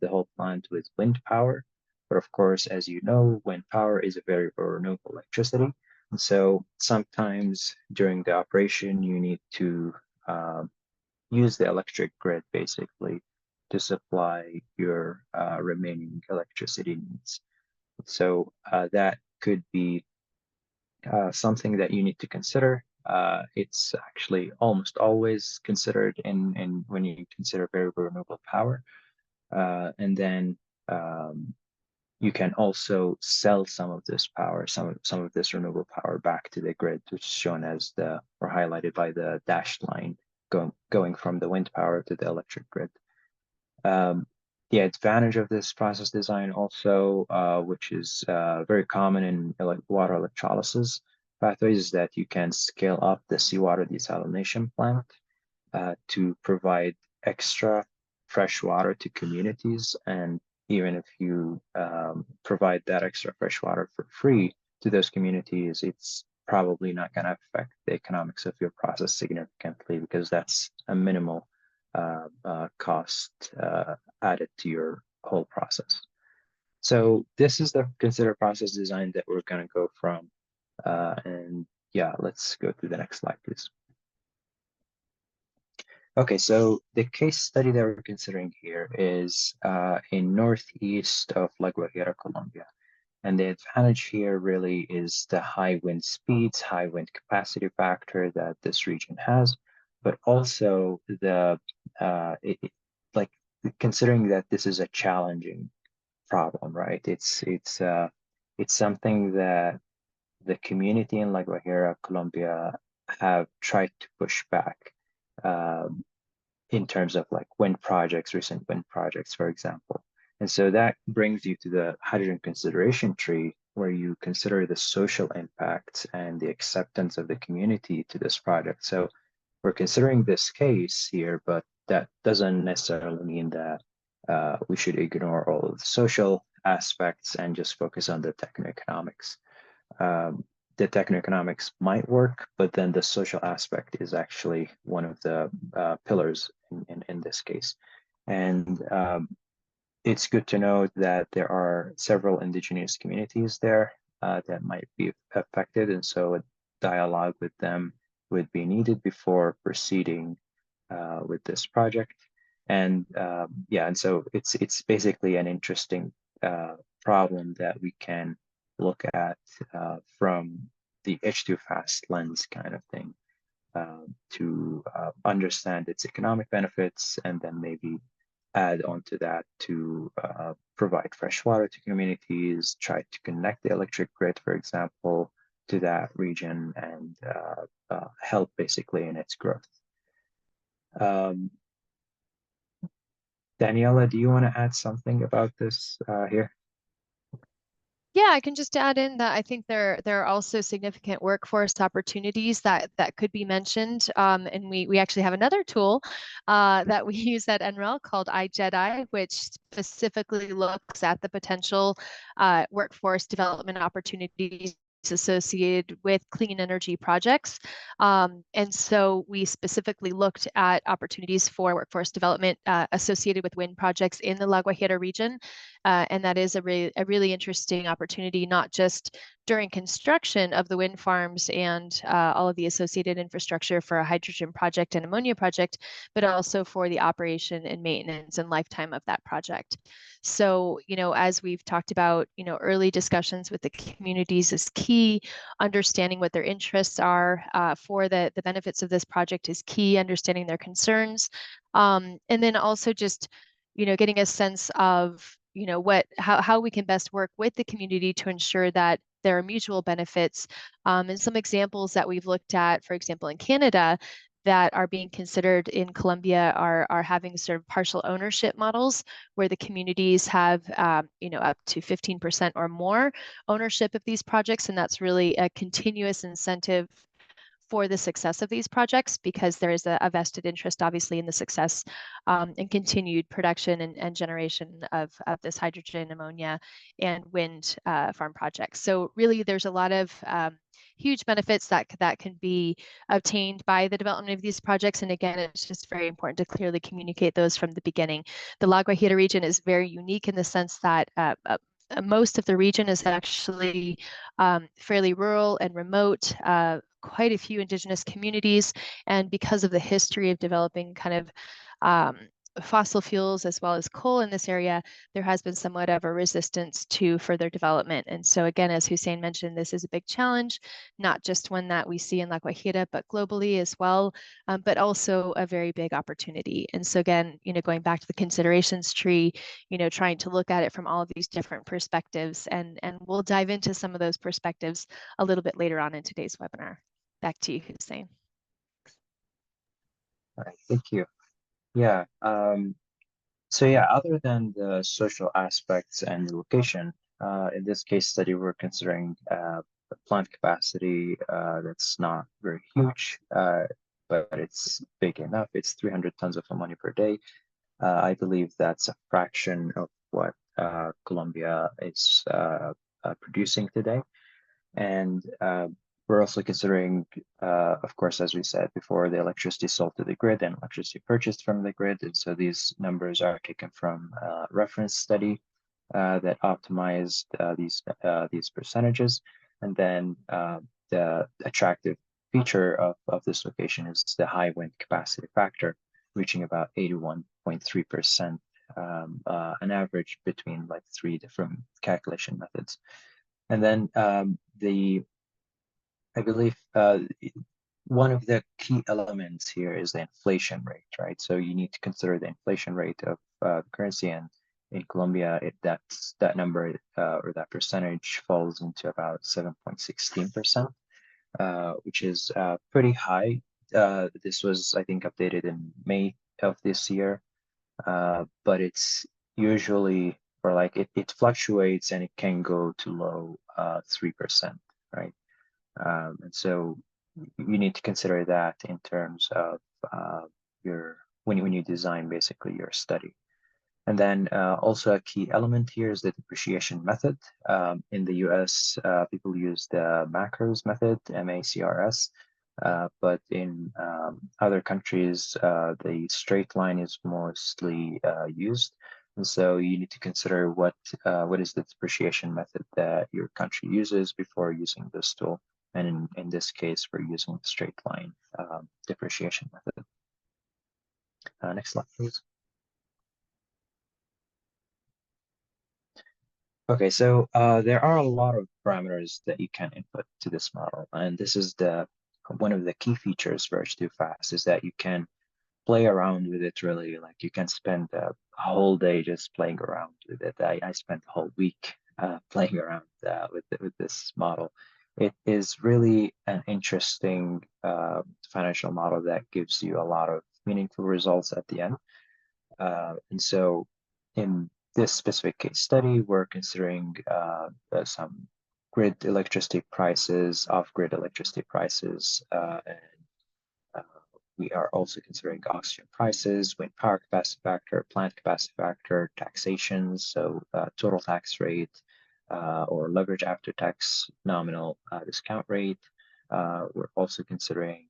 whole plant with wind power. But of course, as you know, wind power is a very renewable electricity. And so sometimes during the operation, you need to use the electric grid basically to supply your remaining electricity needs. So that could be something that you need to consider. It's actually almost always considered in when you consider variable renewable power. And then you can also sell some of this power, some of this renewable power back to the grid, which is shown as or highlighted by the dashed line going from the wind power to the electric grid. The advantage of this process design also, which is very common in water electrolysis pathways, is that you can scale up the seawater desalination plant to provide extra fresh water to communities. And even if you provide that extra fresh water for free to those communities, it's probably not going to affect the economics of your process significantly, because that's a minimal cost added to your whole process. So this is the considered process design that we're going to go from. And yeah, let's go to the next slide, please. Okay, so the case study that we're considering here is in northeast of La Guajira, Colombia. And the advantage here really is the high wind speeds, high wind capacity factor that this region has, but also the like considering that this is a challenging problem, right? It's something that the community in La Guajira, Colombia, have tried to push back in terms of like wind projects, recent wind projects, for example. And so that brings you to the hydrogen consideration tree, where you consider the social impacts and the acceptance of the community to this project. So we're considering this case here, but that doesn't necessarily mean that we should ignore all of the social aspects and just focus on the techno-economics. The techno-economics might work, but then the social aspect is actually one of the pillars in this case. And it's good to know that there are several indigenous communities there that might be affected, and so a dialogue with them would be needed before proceeding with this project. And yeah, and so it's basically an interesting problem that we can look at from the H2 fast lens kind of thing to understand its economic benefits, and then maybe add onto that to provide fresh water to communities, try to connect the electric grid, for example, to that region, and help basically in its growth. Daniela, do you want to add something about this here? Yeah, I can just add in that I think there are also significant workforce opportunities that could be mentioned. And we actually have another tool that we use at NREL called iJedi, which specifically looks at the potential workforce development opportunities associated with clean energy projects. And so we specifically looked at opportunities for workforce development associated with wind projects in the La Guajira region. And that is a really interesting opportunity, not just during construction of the wind farms and all of the associated infrastructure for a hydrogen project and ammonia project, but also for the operation and maintenance and lifetime of that project. So, as we've talked about, early discussions with the communities is key. Understanding what their interests are for the benefits of this project is key. Understanding their concerns, and then also just, getting a sense of, how we can best work with the community to ensure that there are mutual benefits. And some examples that we've looked at, for example, in Canada, that are being considered in Colombia are having sort of partial ownership models where the communities have, up to 15% or more ownership of these projects. And that's really a continuous incentive for the success of these projects, because there is a vested interest, obviously, in the success and continued production and generation of this hydrogen, ammonia, and wind farm projects. So really, there's a lot of huge benefits that can be obtained by the development of these projects. And again, it's just very important to clearly communicate those from the beginning. The La Guajira region is very unique in the sense that most of the region is actually fairly rural and remote, quite a few indigenous communities. And because of the history of developing kind of fossil fuels as well as coal in this area, there has been somewhat of a resistance to further development. And so again, as Hussein mentioned, this is a big challenge, not just one that we see in La Guajira, but globally as well, but also a very big opportunity. And so again, going back to the considerations tree, trying to look at it from all of these different perspectives, and we'll dive into some of those perspectives a little bit later on in today's webinar. Back to you, Hussein. All right, thank you. Yeah. So yeah, other than the social aspects and the location, in this case study, we're considering a plant capacity that's not very huge, but it's big enough. It's 300 tons of ammonia per day. I believe that's a fraction of what Colombia is producing today. And we're also considering, of course, as we said before, the electricity sold to the grid and electricity purchased from the grid. And so these numbers are taken from a reference study that optimized these percentages. And then the attractive feature of this location is the high wind capacity factor, reaching about 81.3%, an average between like 3 different calculation methods. And then I believe one of the key elements here is the inflation rate, right? So you need to consider the inflation rate of the currency, and in Colombia, that number or that percentage falls into about 7.16%, which is pretty high. This was, I think, updated in May of this year, but it's usually, or like it fluctuates and it can go to low 3%, right? And so you need to consider that in terms of when you design basically your study. And then also a key element here is the depreciation method. In the US, people use the macros method, MACRS, but in other countries, the straight line is mostly used. And so you need to consider what is the depreciation method that your country uses before using this tool. And in this case, we're using the straight line depreciation method. Next slide, please. Okay, so there are a lot of parameters that you can input to this model. And this is one of the key features for H2Fast is that you can play around with it really. Like you can spend a whole day just playing around with it. I spent a whole week playing around with this model. It is really an interesting financial model that gives you a lot of meaningful results at the end. And so in this specific case study, we're considering some grid electricity prices, off-grid electricity prices, and we are also considering oxygen prices, wind power capacity factor, plant capacity factor, taxation, so total tax rate, or leverage after tax nominal discount rate. We're also considering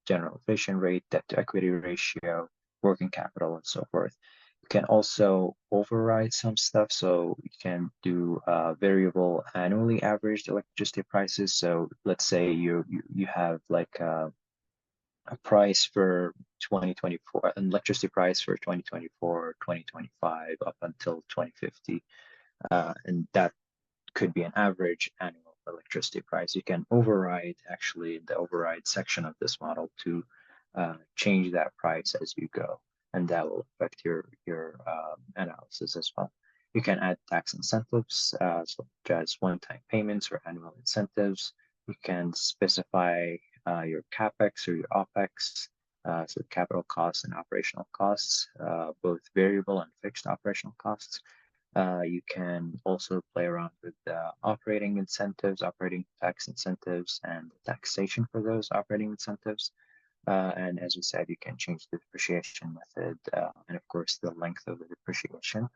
general inflation rate, debt to equity ratio, working capital, and so forth. can also override some stuff. So you can do variable annually averaged electricity prices. So let's say you have like a price for 2024, an electricity price for 2024, 2025 up until 2050, and that could be an average annual electricity price. You can override actually the override section of this model to change that price as you go, and that will affect your analysis as well. You can add tax incentives such as one-time payments or annual incentives. You can specify your capex or your opex, so capital costs and operational costs, both variable and fixed operational costs. You can also play around with the operating incentives, operating tax incentives, and taxation for those operating incentives. And as we said, you can change the depreciation method and of course the length of the depreciation.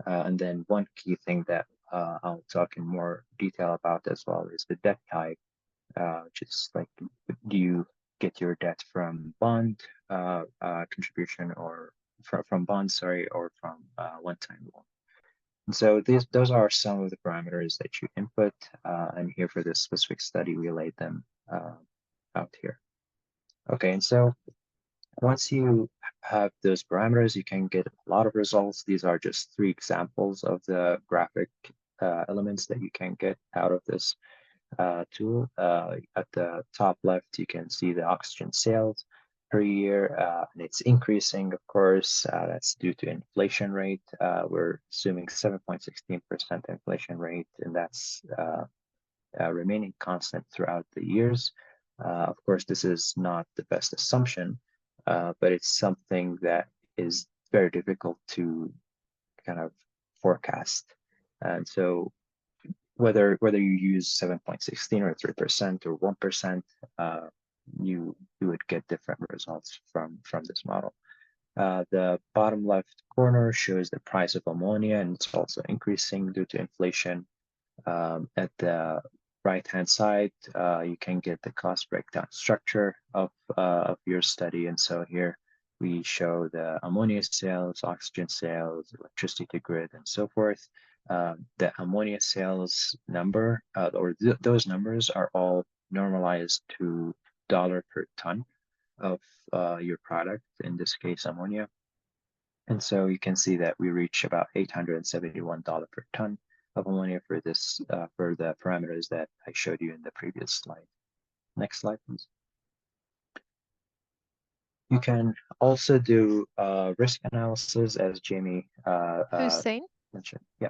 And then one key thing that I'll talk in more detail about as well is the debt type, which is like, do you get your debt from bond contribution or from bonds, sorry, or from one-time loan. And so those are some of the parameters that you input, and here for this specific study, we laid them out here. Okay, and so once you have those parameters, you can get a lot of results. These are just 3 examples of the graphic elements that you can get out of this tool. At the top left, you can see the oxygen sales per year, and it's increasing, of course. That's due to inflation rate. We're assuming 7.16% inflation rate, and that's remaining constant throughout the years. Of course, this is not the best assumption, but it's something that is very difficult to kind of forecast. And so whether you use 7.16 or 3% or 1%, you would get different results from this model. The bottom left corner shows the price of ammonia, and it's also increasing due to inflation. At the right-hand side, you can get the cost breakdown structure of your study. And so here we show the ammonia sales, oxygen sales, electricity to grid, and so forth. The ammonia sales number, those numbers are all normalized to $1 per ton of your product, in this case ammonia. And so you can see that we reach about $871 per ton of ammonia for this for the parameters that I showed you in the previous slide. Next slide, please. You can also do risk analysis, as Jamie Hussein? mentioned. Yeah.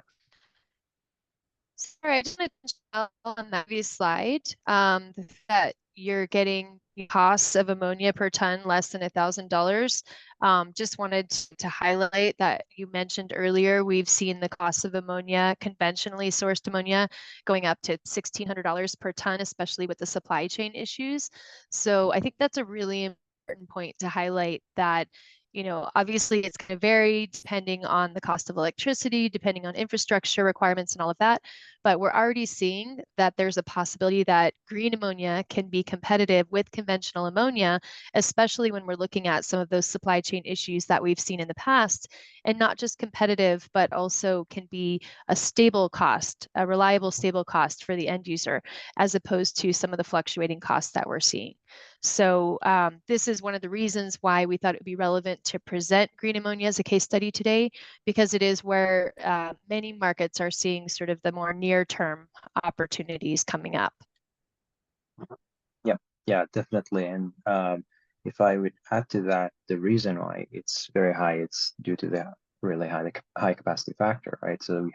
Sorry, I just wanted to touch on that previous slide, that you're getting costs of ammonia per ton less than $1,000. Just wanted to highlight that you mentioned earlier, we've seen the cost of ammonia, conventionally sourced ammonia, going up to $1,600 per ton, especially with the supply chain issues. So I think that's a really important point to highlight, that obviously it's going to vary depending on the cost of electricity, depending on infrastructure requirements and all of that. But we're already seeing that there's a possibility that green ammonia can be competitive with conventional ammonia, especially when we're looking at some of those supply chain issues that we've seen in the past, and not just competitive, but also can be a stable cost, a reliable, stable cost for the end user, as opposed to some of the fluctuating costs that we're seeing. So this is one of the reasons why we thought it would be relevant to present green ammonia as a case study today, because it is where many markets are seeing sort of the more near-term opportunities coming up. Yeah, definitely. And if I would add to that, the reason why it's very high, it's due to the really high capacity factor, right? So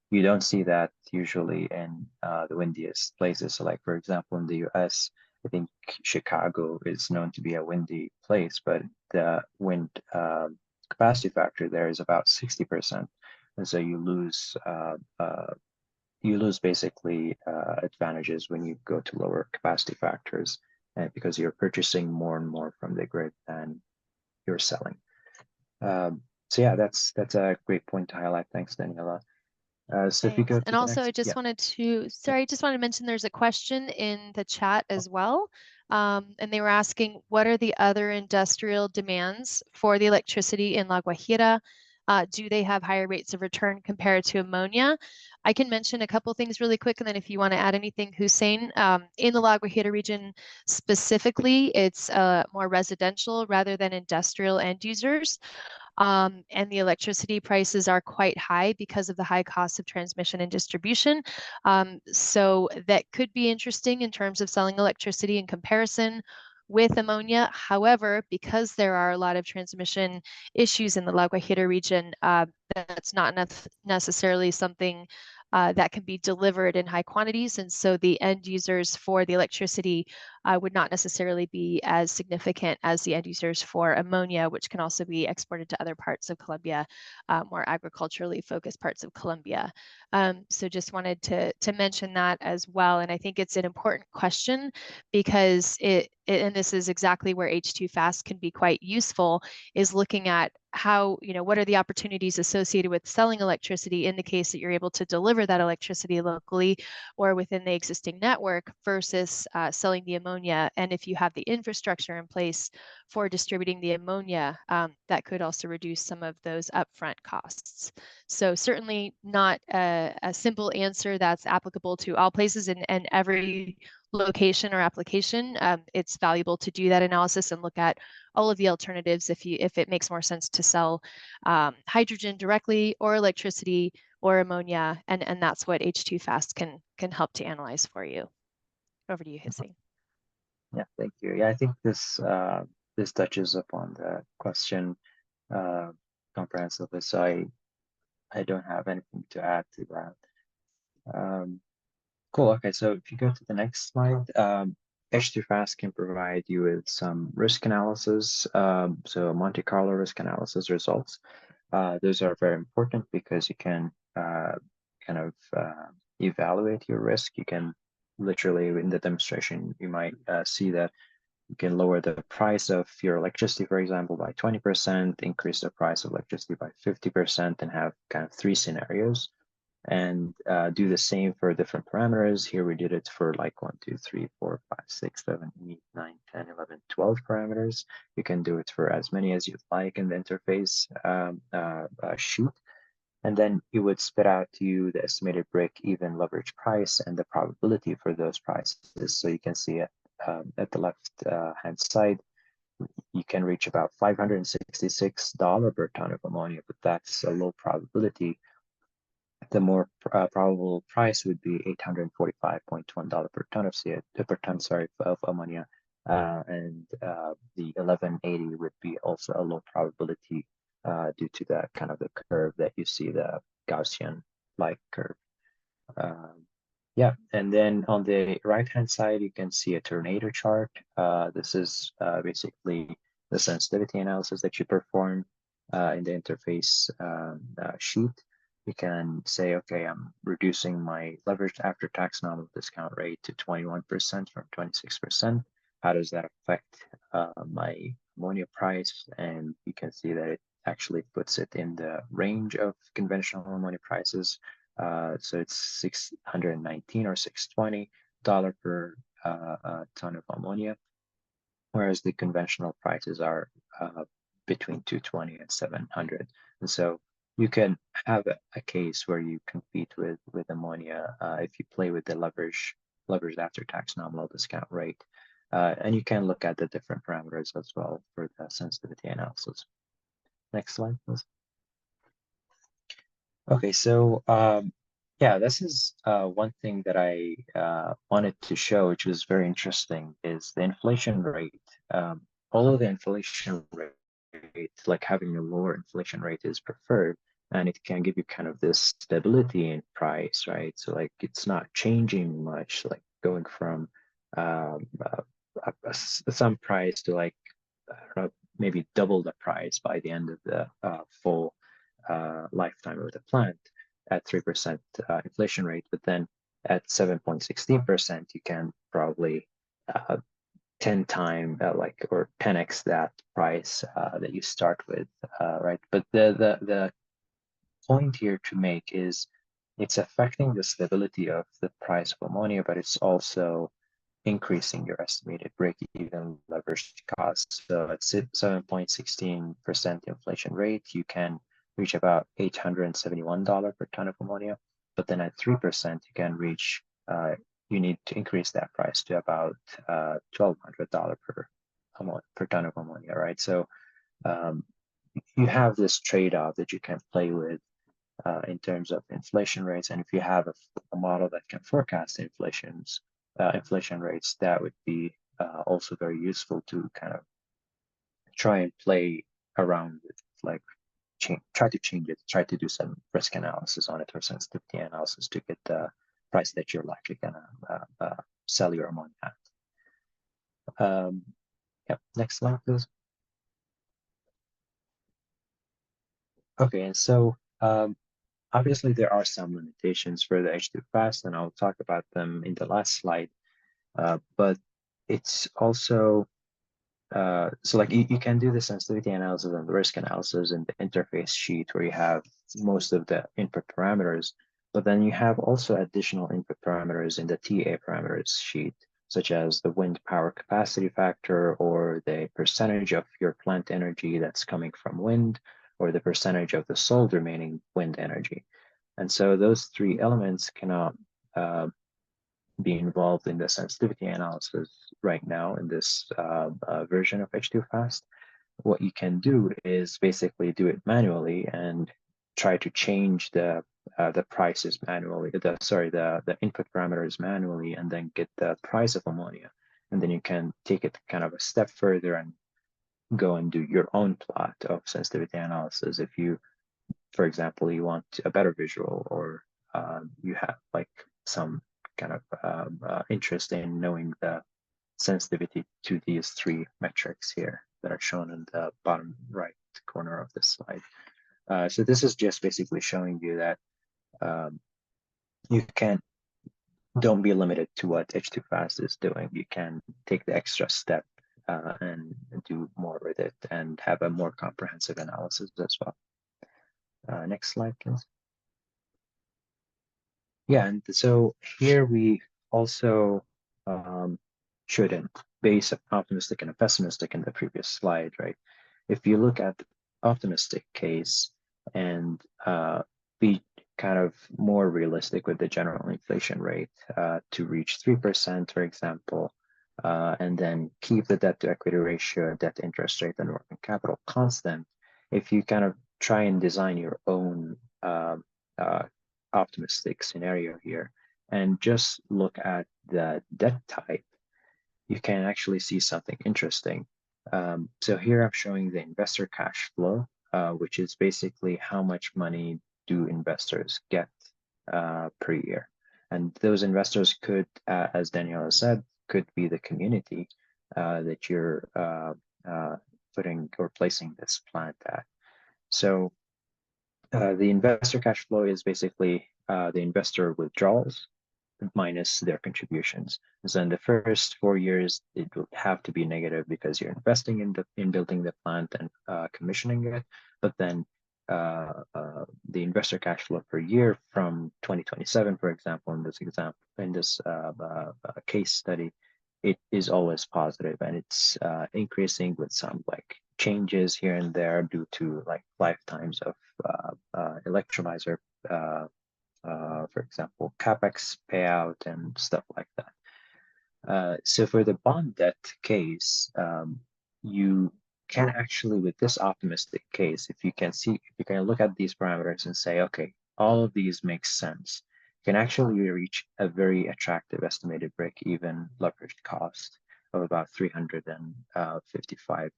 you don't see that usually in the windiest places. So like, for example, in the US, I think Chicago is known to be a windy place, but the wind capacity factor there is about 60%. And so you lose basically advantages when you go to lower capacity factors, because you're purchasing more and more from the grid than you're selling. So yeah, that's a great point to highlight. Thanks, Daniela. So if you go to and also, I just yeah. wanted to, sorry, I just wanted to mention there's a question in the chat as well. And they were asking, what are the other industrial demands for the electricity in La Guajira? Do they have higher rates of return compared to ammonia? I can mention a couple things really quick, and then if you want to add anything, Hussein, in the La Guajira region specifically, it's more residential rather than industrial end users. And the electricity prices are quite high because of the high cost of transmission and distribution. So that could be interesting in terms of selling electricity in comparison with ammonia. However, because there are a lot of transmission issues in the La Guajira region, that's not necessarily something that can be delivered in high quantities. And so the end users for the electricity would not necessarily be as significant as the end users for ammonia, which can also be exported to other parts of Colombia, more agriculturally focused parts of Colombia. So just wanted to mention that as well. And I think it's an important question because and this is exactly where H2 Fast can be quite useful, is looking at how, what are the opportunities associated with selling electricity in the case that you're able to deliver that electricity locally or within the existing network versus selling the ammonia. And if you have the infrastructure in place for distributing the ammonia, that could also reduce some of those upfront costs. So certainly not a simple answer that's applicable to all places and every location or application. It's valuable to do that analysis and look at all of the alternatives if it makes more sense to sell hydrogen directly or electricity or ammonia, and that's what H2 Fast can help to analyze for you. Over to you, Hussein. Yeah, thank you. Yeah, I think this touches upon the question comprehensively, so I don't have anything to add to that. Cool. Okay, so if you go to the next slide, H2 Fast can provide you with some risk analysis, so Monte Carlo risk analysis results. Those are very important because you can kind of evaluate your risk. You can literally, in the demonstration, you might see that you can lower the price of your electricity, for example, by 20%, increase the price of electricity by 50%, and have kind of 3 scenarios. And do the same for different parameters. Here we did it for like 1, 2, 3, 4, 5, 6, 7, 8, 9, 10, 11, 12 parameters. You can do it for as many as you'd like in the interface sheet. And then it would spit out to you the estimated break-even leverage price and the probability for those prices. So you can see it at the left hand side, you can reach about $566 per ton of ammonia, but that's a low probability. The more probable price would be $845.1 per ton of ammonia, and the 1180 would be also a low probability due to the kind of the curve that you see, the Gaussian-like curve. Yeah, and then on the right-hand side, you can see a tornado chart. This is basically the sensitivity analysis that you perform in the interface sheet. You can say, okay, I'm reducing my leveraged after-tax nominal discount rate to 21% from 26%. How does that affect my ammonia price? And you can see that it actually puts it in the range of conventional ammonia prices. So it's $619 or $620 per ton of ammonia, whereas the conventional prices are between $220 and $700. And so you can have a case where you compete with ammonia if you play with the leveraged after-tax nominal discount rate. And you can look at the different parameters as well for the sensitivity analysis. Next slide, please. Okay, so yeah, this is one thing that I wanted to show, which was very interesting, is the inflation rate. Although the inflation rate, like having a lower inflation rate is preferred, and it can give you kind of this stability in price, right? So like it's not changing much, like going from some price to like, I don't know, maybe double the price by the end of the full lifetime of the plant at 3% inflation rate, but then at 7.16%, you can probably 10 times or 10x that price that you start with, right? But the point here to make is it's affecting the stability of the price of ammonia, but it's also increasing your estimated break-even leverage cost. So at 7.16% inflation rate, you can reach about $871 per ton of ammonia. But then at 3%, you can reach, you need to increase that price to about $1,200 per ton of ammonia, right? So you have this trade-off that you can play with in terms of inflation rates. And if you have a model that can forecast inflation rates, that would be also very useful to kind of try and play around with, like try to change it, try to do some risk analysis on it or sensitivity analysis to get the price that you're likely gonna sell your ammonia at. Yep, next slide, please. Okay, and so obviously there are some limitations for the H2 fast, and I'll talk about them in the last slide. But it's also so like you can do the sensitivity analysis and the risk analysis in the interface sheet where you have most of the input parameters, but then you have also additional input parameters in the TA parameters sheet, such as the wind power capacity factor, or the percentage of your plant energy that's coming from wind, or the percentage of the sold remaining wind energy. And so those three elements cannot be involved in the sensitivity analysis right now in this version of H2 Fast. What you can do is basically do it manually and try to change the prices manually, the input parameters manually, and then get the price of ammonia. And then you can take it kind of a step further and go and do your own plot of sensitivity analysis. If you, for example, you want a better visual, or you have like some kind of interest in knowing the sensitivity to these three metrics here that are shown in the bottom right corner of this slide. So this is just basically showing you that you don't be limited to what H2 Fast is doing. You can take the extra step and do more with it and have a more comprehensive analysis as well. Next slide, please. Yeah, and so here we also showed a base of optimistic and a pessimistic in the previous slide, right? If you look at the optimistic case and be kind of more realistic with the general inflation rate to reach 3%, for example, and then keep the debt to equity ratio, debt to interest rate, and working capital constant, if you kind of try and design your own optimistic scenario here and just look at the debt type, you can actually see something interesting. So here I'm showing the investor cash flow, which is basically how much money do investors get per year. And those investors could, as Daniela said, could be the community that you're putting or placing this plant at. So the investor cash flow is basically the investor withdrawals minus their contributions. So in the first 4 years, it will have to be negative because you're investing in building the plant and commissioning it. But then the investor cash flow per year from 2027, for example, in this case study, it is always positive, and it's increasing with some like changes here and there due to like lifetimes of electrolyzer, for example, capex payout and stuff like that. So for the bond debt case, you can actually, with this optimistic case, if you can look at these parameters and say, okay, all of these make sense, you can actually reach a very attractive estimated break-even leveraged cost of about $355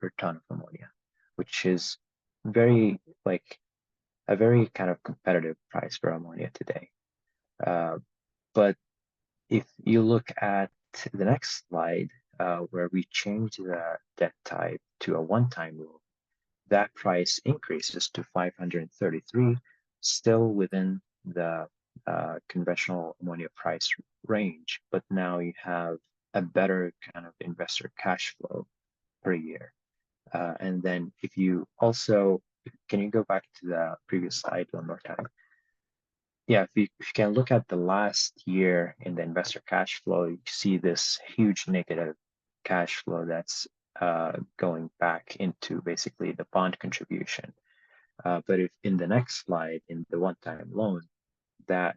per ton of ammonia, which is very like a very kind of competitive price for ammonia today. But if you look at the next slide, where we change the debt type to a one-time rule, that price increases to 533, still within the conventional ammonia price range, but now you have a better kind of investor cash flow per year. And then if you also, can you go back to the previous slide one more time? Yeah, if you can look at the last year in the investor cash flow, you see this huge negative cash flow that's going back into basically the bond contribution. But if in the next slide, in the one-time loan, that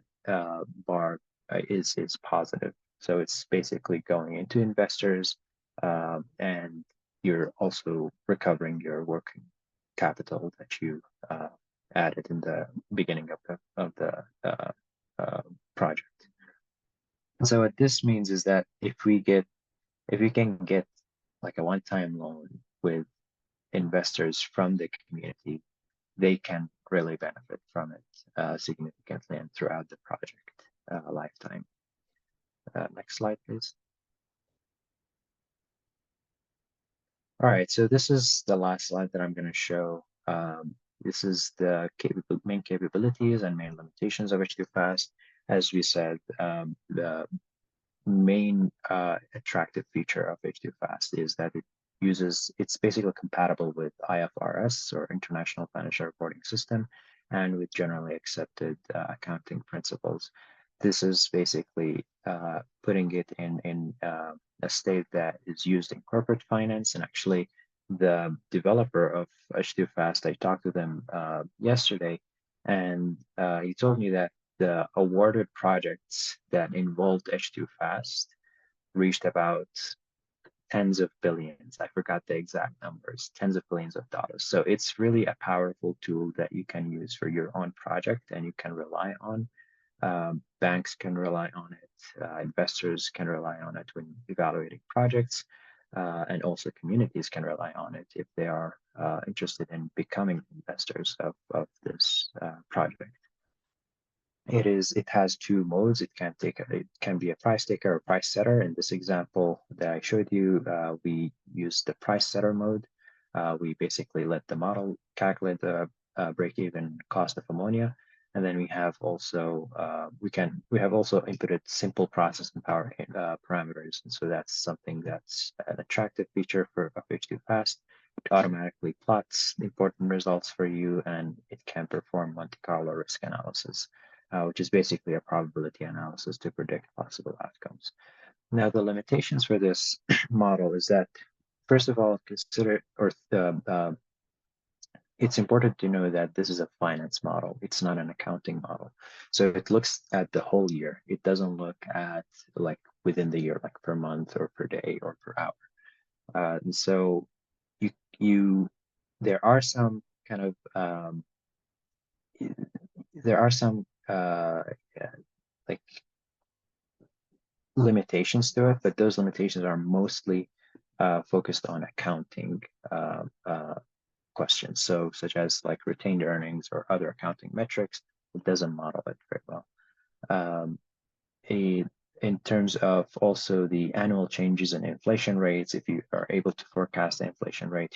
bar is positive. So it's basically going into investors, and you're also recovering your working capital that you added in the beginning of the project. So what this means is that if we can get like a one-time loan with investors from the community, they can really benefit from it significantly and throughout the project lifetime. Next slide, please. All right, so this is the last slide that I'm going to show. This is the main capabilities and main limitations of H2Fast. As we said, the main attractive feature of H2Fast is that it's basically compatible with IFRS, or International Financial Reporting System, and with generally accepted accounting principles. This is basically putting it in a state that is used in corporate finance. And actually, the developer of H2Fast, I talked to them yesterday, and he told me that the awarded projects that involved H2Fast reached about tens of billions. I forgot the exact numbers, tens of billions of dollars. So it's really a powerful tool that you can use for your own project and you can rely on. Banks can rely on it, investors can rely on it when evaluating projects, and also communities can rely on it if they are interested in becoming investors of this project. It has two modes. It can be a price taker or price setter. In this example that I showed you, we use the price setter mode. We basically let the model calculate the break-even cost of ammonia, and then we have also inputted simple process and power parameters, and so that's something that's an attractive feature of H2Fast. It automatically plots important results for you, and it can perform Monte Carlo risk analysis, which is basically a probability analysis to predict possible outcomes. Now, the limitations for this model is that, first of all, it's important to know that this is a finance model. It's not an accounting model. So it looks at the whole year. It doesn't look at like within the year, like per month or per day or per hour. And so there are some kind of like limitations to it, but those limitations are mostly focused on accounting questions. So such as like retained earnings or other accounting metrics, it doesn't model it very well. In terms of also the annual changes in inflation rates, if you are able to forecast the inflation rate,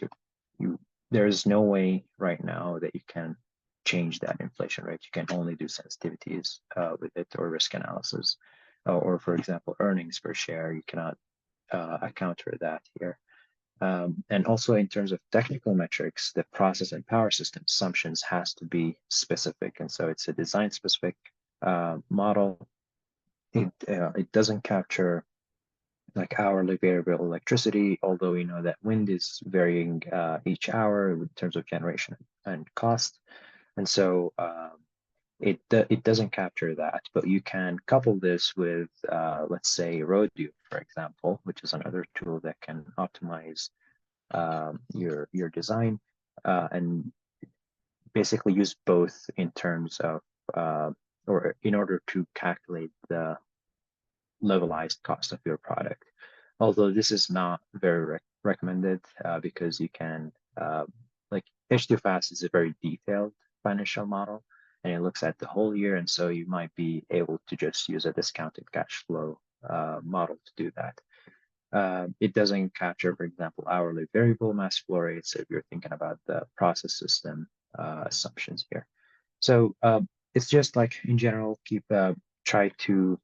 there is no way right now that you can change that inflation rate. You can only do sensitivities with it or risk analysis. Or for example, earnings per share, you cannot account for that here. And also in terms of technical metrics, the process and power system assumptions has to be specific. And so it's a design specific model. It doesn't capture like hourly variable electricity, although we know that wind is varying each hour in terms of generation and cost. And so it doesn't capture that, but you can couple this with, let's say, RoadView, for example, which is another tool that can optimize your design and basically use both in terms of, or in order to calculate the levelized cost of your product. Although this is not very recommended because you can, like H2Fast is a very detailed financial model and it looks at the whole year. And so you might be able to just use a discounted cash flow model to do that. It doesn't capture, for example, hourly variable mass flow rates if you're thinking about the process system assumptions here. So it's just like in general, try to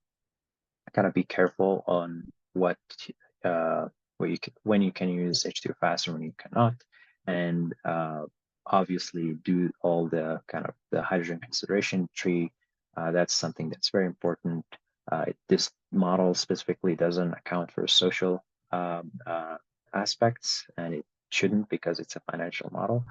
kind of be careful on when you can use H2Fast and when you cannot, and obviously do all the kind of the hydrogen consideration tree. That's something that's very important. This model specifically doesn't account for social aspects, and it shouldn't because it's a financial model,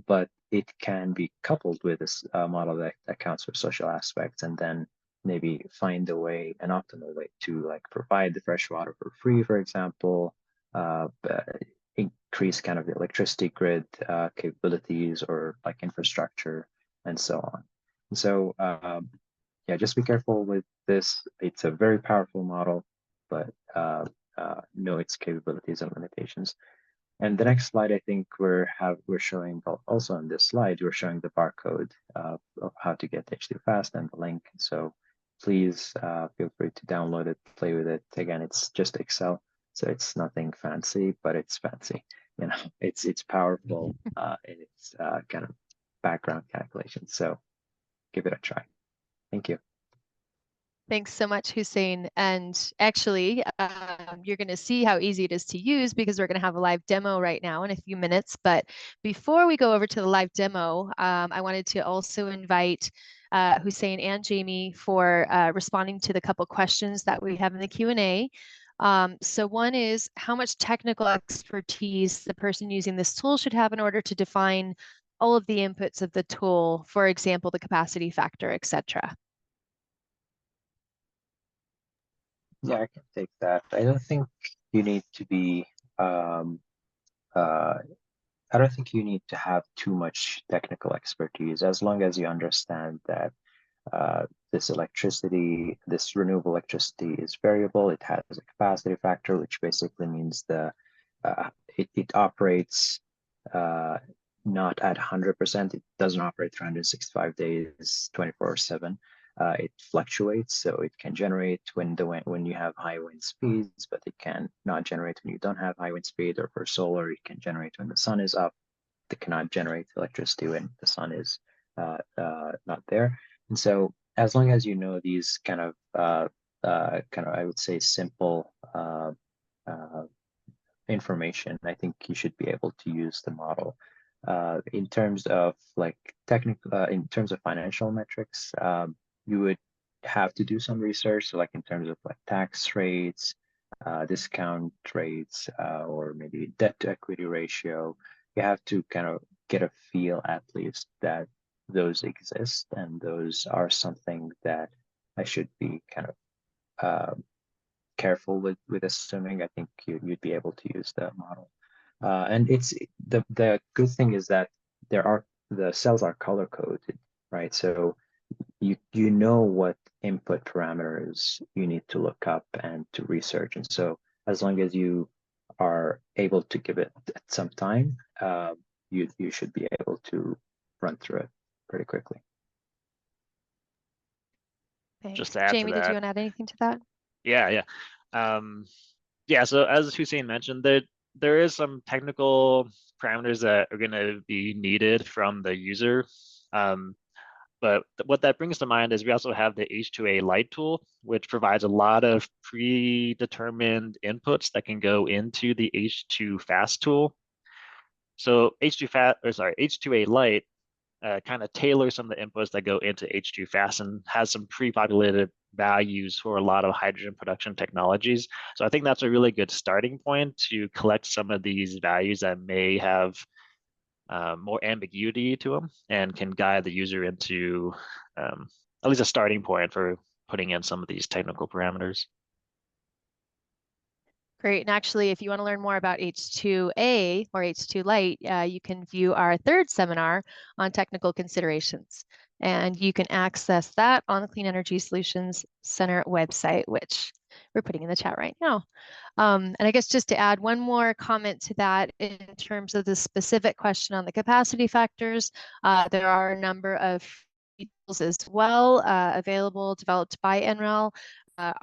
but it can be coupled with this model that accounts for social aspects, and then maybe find a way, an optimal way to like provide the fresh water for free, for example, increase kind of the electricity grid capabilities or like infrastructure and so on. And so yeah, just be careful with this. It's a very powerful model, but know its capabilities and limitations. And the next slide, I think we're showing also on this slide, we're showing the barcode of how to get H2 fast and the link. So please feel free to download it, play with it. Again, it's just Excel, so it's nothing fancy, but it's fancy. You know, it's powerful in its kind of background calculations. So give it a try. Thank you. Thanks so much, Hussein. And actually, you're going to see how easy it is to use because we're going to have a live demo right now in a few minutes. But before we go over to the live demo, I wanted to also invite Hussein and Jamie for responding to the couple questions that we have in the Q&A. So one is, how much technical expertise the person using this tool should have in order to define all of the inputs of the tool, for example, the capacity factor, etc. Yeah, I can take that. I don't think you need to be I don't think you need to have too much technical expertise, as long as you understand that this renewable electricity is variable. It has a capacity factor, which basically means it operates not at 100%. It doesn't operate 365 days, 24/7. It fluctuates, so it can generate when you have high wind speeds, but it can not generate when you don't have high wind speed. Or for solar, it can generate when the sun is up. It cannot generate electricity when the sun is not there. And so, as long as you know these kind of I would say simple information, I think you should be able to use the model. In terms of like in terms of financial metrics, you would have to do some research. So like in terms of like tax rates, discount rates, or maybe debt to equity ratio, you have to kind of get a feel at least that those exist, and those are something that I should be kind of careful with assuming. I think you'd be able to use the model. And it's the good thing is that the cells are color coded, right? So you know what input parameters you need to look up and to research. And so as long as you are able to give it some time, you should be able to run through it pretty quickly. Thanks. Just to add Jamie, to that, did you want to add anything to that? Yeah. Yeah, so as Hussein mentioned, there is some technical parameters that are going to be needed from the user. But what that brings to mind is we also have the H2A Lite tool, which provides a lot of predetermined inputs that can go into the H2 Fast tool. So H2A Lite kind of tailors some of the inputs that go into H2 Fast and has some pre-populated values for a lot of hydrogen production technologies. So I think that's a really good starting point to collect some of these values that may have more ambiguity to them and can guide the user into at least a starting point for putting in some of these technical parameters. Great. And actually, if you want to learn more about H2A or H2 Lite, you can view our third seminar on technical considerations. And you can access that on the Clean Energy Solutions Center website, which we're putting in the chat right now. And I guess just to add one more comment to that in terms of the specific question on the capacity factors, there are a number of tools as well available, developed by NREL.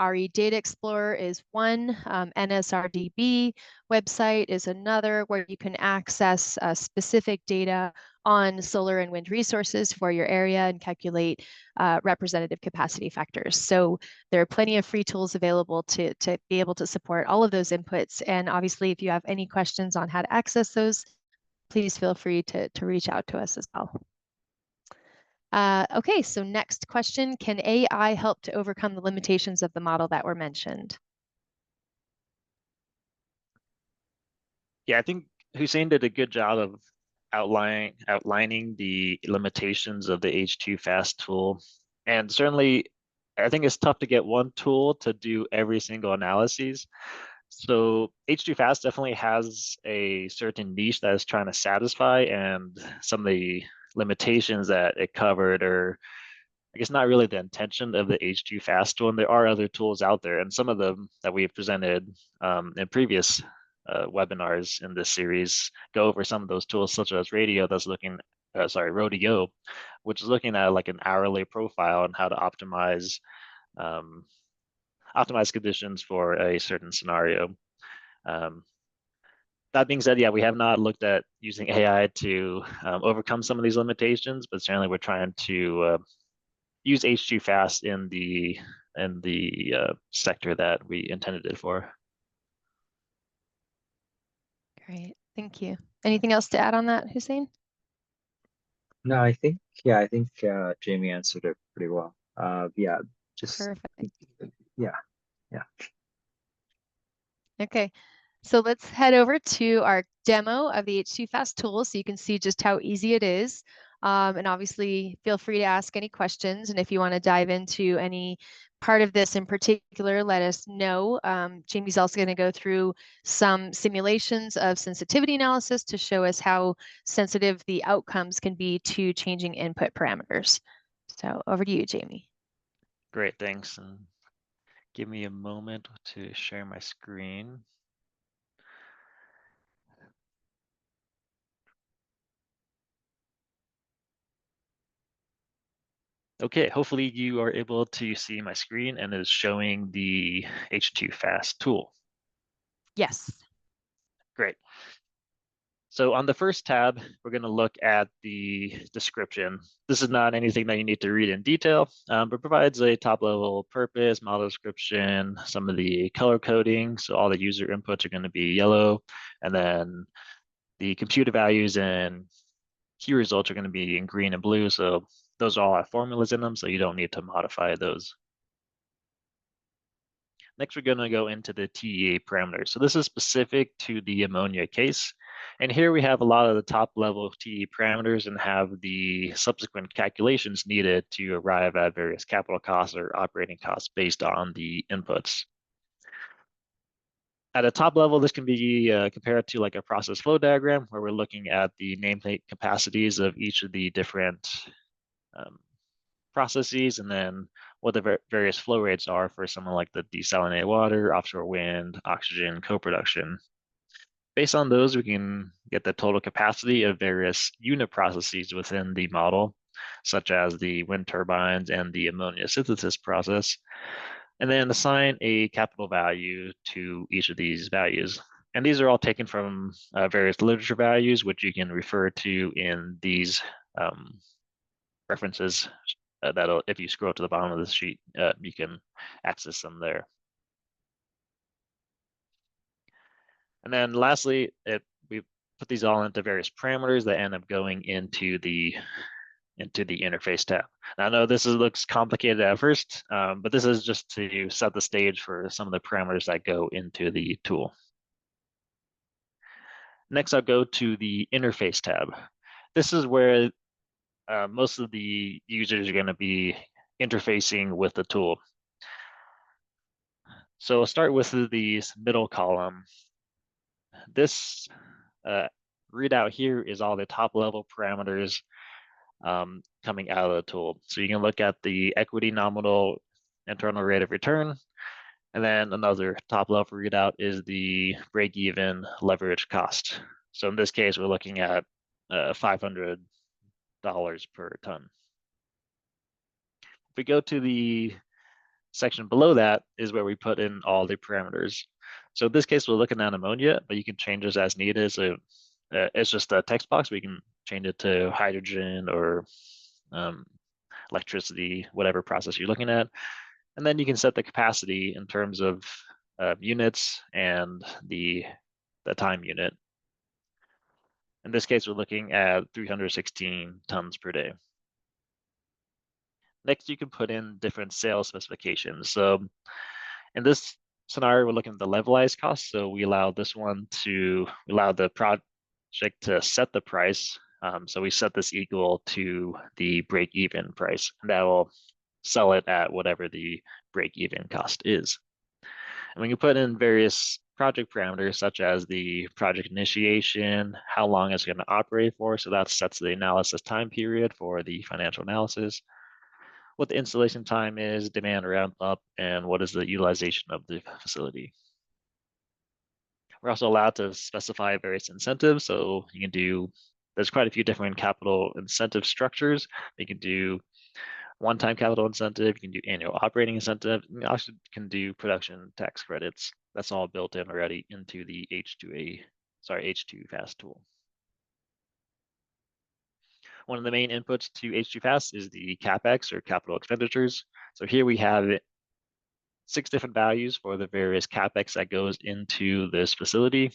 RE Data Explorer is one, NSRDB website is another, where you can access specific data on solar and wind resources for your area and calculate representative capacity factors. So there are plenty of free tools available to be able to support all of those inputs. And obviously, if you have any questions on how to access those, please feel free to reach out to us as well. Okay, so next question, can AI help to overcome the limitations of the model that were mentioned? Yeah, I think Hussein did a good job of outlining the limitations of the H2 Fast tool. And certainly, I think it's tough to get one tool to do every single analysis. So H2 Fast definitely has a certain niche that it's trying to satisfy, and some of the limitations that it covered are, I guess, not really the intention of the H2 Fast tool. And there are other tools out there, and some of them that we've presented in previous webinars in this series go over some of those tools, such as Rodeo, which is looking at like an hourly profile and how to optimize conditions for a certain scenario. That being said, yeah, we have not looked at using AI to overcome some of these limitations, but certainly we're trying to use H2 Fast in the sector that we intended it for. Great, thank you. Anything else to add on that, Hussein? No, I think Jamie answered it pretty well. Yeah, just Perfect. yeah. Okay, so let's head over to our demo of the H2 Fast tool so you can see just how easy it is. And obviously, feel free to ask any questions. And if you want to dive into any part of this in particular, let us know. Jamie's also going to go through some simulations of sensitivity analysis to show us how sensitive the outcomes can be to changing input parameters. So over to you, Jamie. Great, thanks. And give me a moment to share my screen. Okay, hopefully you are able to see my screen and it is showing the H2 Fast tool. Yes. Great. So on the first tab, we're going to look at the description. This is not anything that you need to read in detail, but provides a top-level purpose, model description, some of the color coding. So all the user inputs are going to be yellow, and then the computed values and key results are going to be in green and blue. So those all have formulas in them, so you don't need to modify those. Next, we're going to go into the TEA parameters. So this is specific to the ammonia case. And here we have a lot of the top level TEA parameters and have the subsequent calculations needed to arrive at various capital costs or operating costs based on the inputs. At a top level, this can be compared to like a process flow diagram where we're looking at the nameplate capacities of each of the different processes, and then what the various flow rates are for something like the desalinated water, offshore wind, oxygen co-production. Based on those, we can get the total capacity of various unit processes within the model, such as the wind turbines and the ammonia synthesis process, and then assign a capital value to each of these values. And these are all taken from various literature values, which you can refer to in these references. That'll, if you scroll to the bottom of the sheet, you can access them there. And then lastly, we put these all into various parameters that end up going into the interface tab. Now, I know this looks complicated at first, but this is just to set the stage for some of the parameters that go into the tool. Next, I'll go to the interface tab. This is where most of the users are going to be interfacing with the tool. So I'll start with the middle column. This readout here is all the top level parameters coming out of the tool. So you can look at the equity nominal internal rate of return. And then another top level readout is the break-even leverage cost. So in this case, we're looking at $500 per ton. If we go to the section below that is where we put in all the parameters. So in this case, we're looking at ammonia, but you can change this as needed. So it's just a text box. We can change it to hydrogen or electricity, whatever process you're looking at. And then you can set the capacity in terms of units and the time unit. In this case, we're looking at 316 tons per day. Next, you can put in different sales specifications. So in this scenario, we're looking at the levelized cost. So we allow this one to allow the check to set the price. So we set this equal to the break-even price, and that will sell it at whatever the break-even cost is. And we can put in various project parameters such as the project initiation, how long it's going to operate for. So that sets the analysis time period for the financial analysis, what the installation time is, demand ramp up, and what is the utilization of the facility. We're also allowed to specify various incentives. So you can do, there's quite a few different capital incentive structures. You can do one-time capital incentive, you can do annual operating incentive, and you also can do production tax credits. That's all built in already into the H2 Fast tool. One of the main inputs to H2 Fast is the CapEx, or capital expenditures. So here we have 6 different values for the various CapEx that goes into this facility,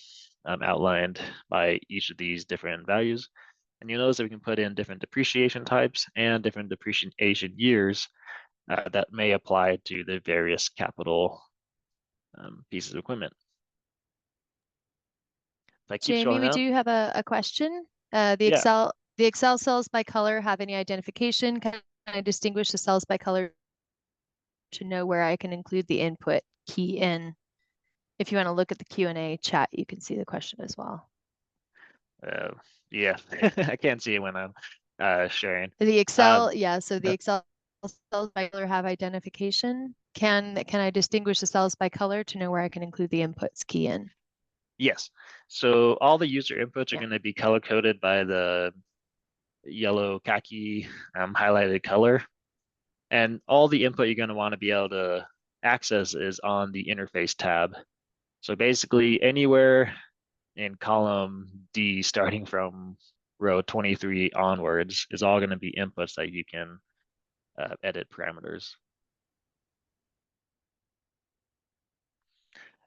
outlined by each of these different values. And you'll notice that we can put in different depreciation types and different depreciation years that may apply to the various capital pieces of equipment. If I keep Jamie, scrolling we down, do have a question. The yeah. Excel cells by color have any identification? Can I distinguish the cells by color to know where I can include the input key in? If you want to look at the Q&A chat, you can see the question as well. Yeah, I can't see it when I'm sharing. The Excel, yeah, so the Excel cells by color have identification. Can I distinguish the cells by color to know where I can include the inputs key in? Yes. So all the user inputs are Yeah. going to be color coded by the yellow khaki highlighted color. And all the input you're going to want to be able to access is on the interface tab. So basically anywhere in column D, starting from row 23 onwards, is all going to be inputs that you can edit parameters.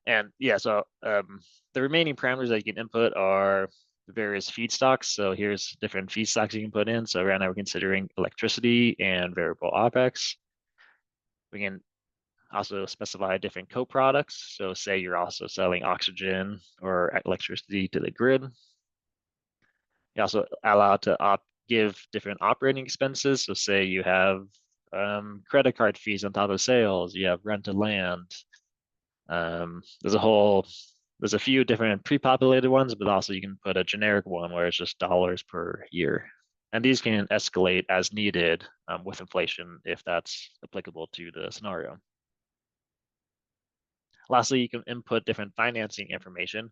And yeah, so the remaining parameters that you can input are the various feedstocks. So here's different feedstocks you can put in. So right now we're considering electricity and variable OpEx. We can also specify different co-products. So say you're also selling oxygen or electricity to the grid. You also allow to give different operating expenses. So say you have credit card fees on top of sales, you have rented land. There's a few different pre-populated ones, but also you can put a generic one where it's just dollars per year. And these can escalate as needed with inflation if that's applicable to the scenario. Lastly, you can input different financing information.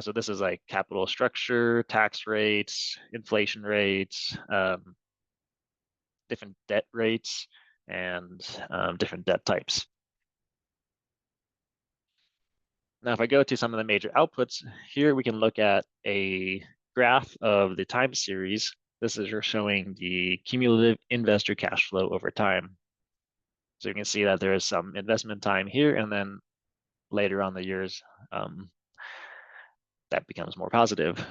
So this is like capital structure, tax rates, inflation rates, different debt rates, and different debt types. Now, if I go to some of the major outputs, here we can look at a graph of the time series. This is showing the cumulative investor cash flow over time. So you can see that there is some investment time here, and then later on the years, that becomes more positive.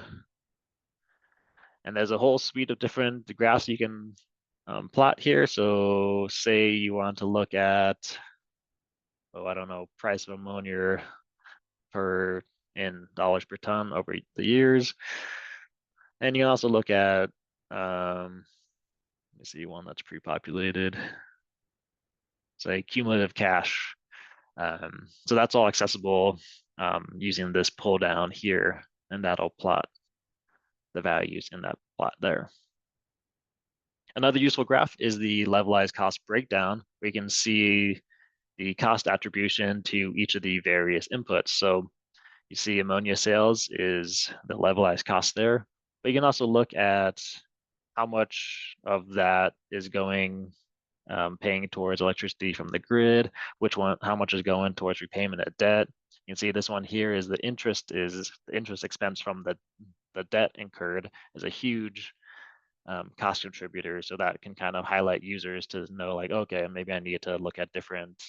And there's a whole suite of different graphs you can plot here. So say you want to look at, I don't know, price of ammonia in dollars per ton over the years. And you can also look at, let me see one that's pre-populated, say cumulative cash. So that's all accessible using this pull down here, and that'll plot the values in that plot there. Another useful graph is the levelized cost breakdown. We can see the cost attribution to each of the various inputs. So you see ammonia sales is the levelized cost there, but you can also look at how much of that is going paying towards electricity from the grid, how much is going towards repayment of debt. You can see this one here is the interest expense from the debt incurred is a huge cost contributor. So that can kind of highlight users to know like, okay, maybe I need to look at different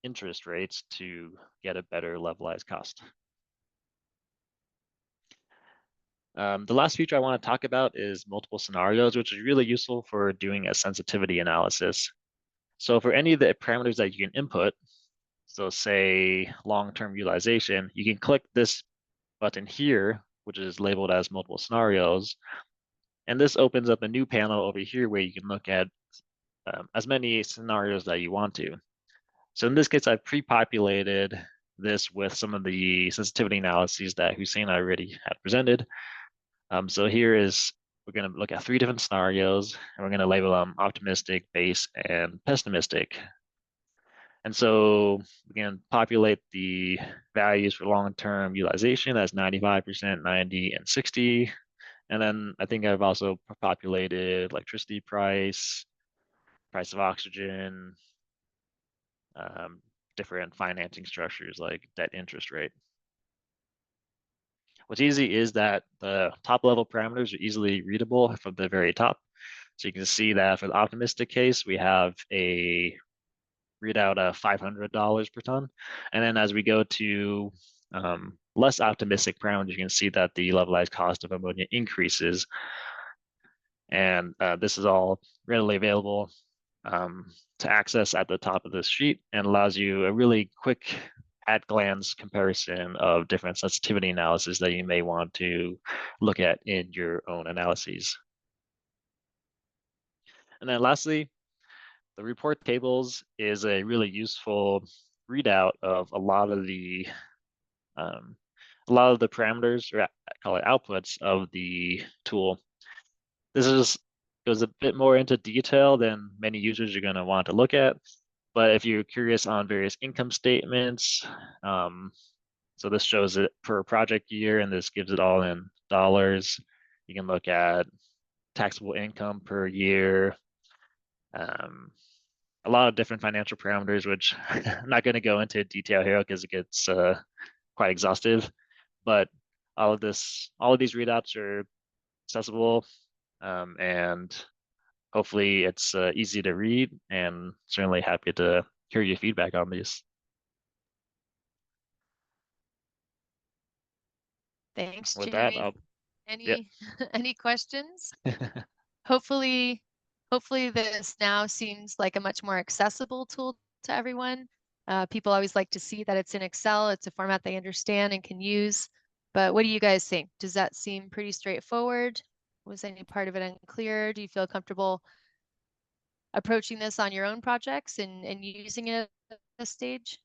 interest rates to get a better levelized cost. The last feature I want to talk about is multiple scenarios, which is really useful for doing a sensitivity analysis. So for any of the parameters that you can input, so say long-term utilization, you can click this button here, which is labeled as multiple scenarios. And this opens up a new panel over here where you can look at as many scenarios that you want to. So in this case, I've pre-populated this with some of the sensitivity analyses that Hussein already had presented. So here is, we're going to look at 3 different scenarios, and we're going to label them optimistic, base, and pessimistic. And so we can populate the values for long-term utilization as 95%, 90, and 60. And then I think I've also populated electricity price, price of oxygen, different financing structures like debt interest rate. What's easy is that the top level parameters are easily readable from the very top. So you can see that for the optimistic case, we have a readout of $500 per ton. And then as we go to less optimistic parameters, you can see that the levelized cost of ammonia increases. And this is all readily available to access at the top of this sheet, and allows you a really quick at glance comparison of different sensitivity analysis that you may want to look at in your own analyses. And then lastly, the report tables is a really useful readout of a lot of the parameters, or I call it outputs, of the tool. This goes a bit more into detail than many users are going to want to look at. But if you're curious on various income statements, so this shows it per project year, and this gives it all in dollars. You can look at taxable income per year, a lot of different financial parameters, which I'm not going to go into detail here because it gets quite exhaustive. But all of these readouts are accessible, and hopefully it's easy to read, and certainly happy to hear your feedback on these. Thanks, With Jamie. that, Any questions? Hopefully this now seems like a much more accessible tool to everyone. People always like to see that it's in Excel. It's a format they understand and can use. But what do you guys think? Does that seem pretty straightforward? Was any part of it unclear? Do you feel comfortable approaching this on your own projects and using it at this stage?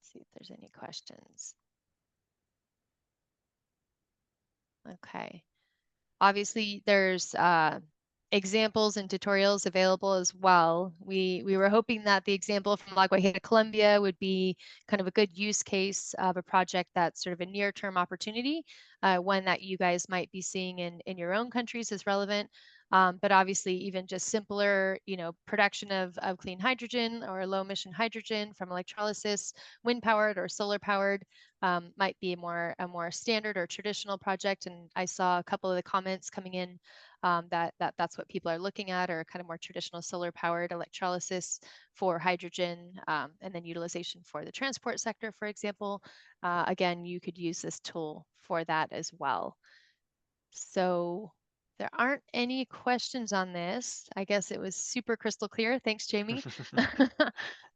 See if there's any questions. Okay. Obviously, there's examples and tutorials available as well. We were hoping that the example from La Guajira, Colombia would be kind of a good use case of a project that's sort of a near-term opportunity, one that you guys might be seeing in your own countries as relevant. But obviously, even just simpler, production of clean hydrogen or low emission hydrogen from electrolysis, wind powered or solar powered, might be a more standard or traditional project. And I saw a couple of the comments coming in that's what people are looking at, or kind of more traditional solar powered electrolysis for hydrogen, and then utilization for the transport sector, for example. Again, you could use this tool for that as well. So there aren't any questions on this. I guess it was super crystal clear. Thanks, Jamie.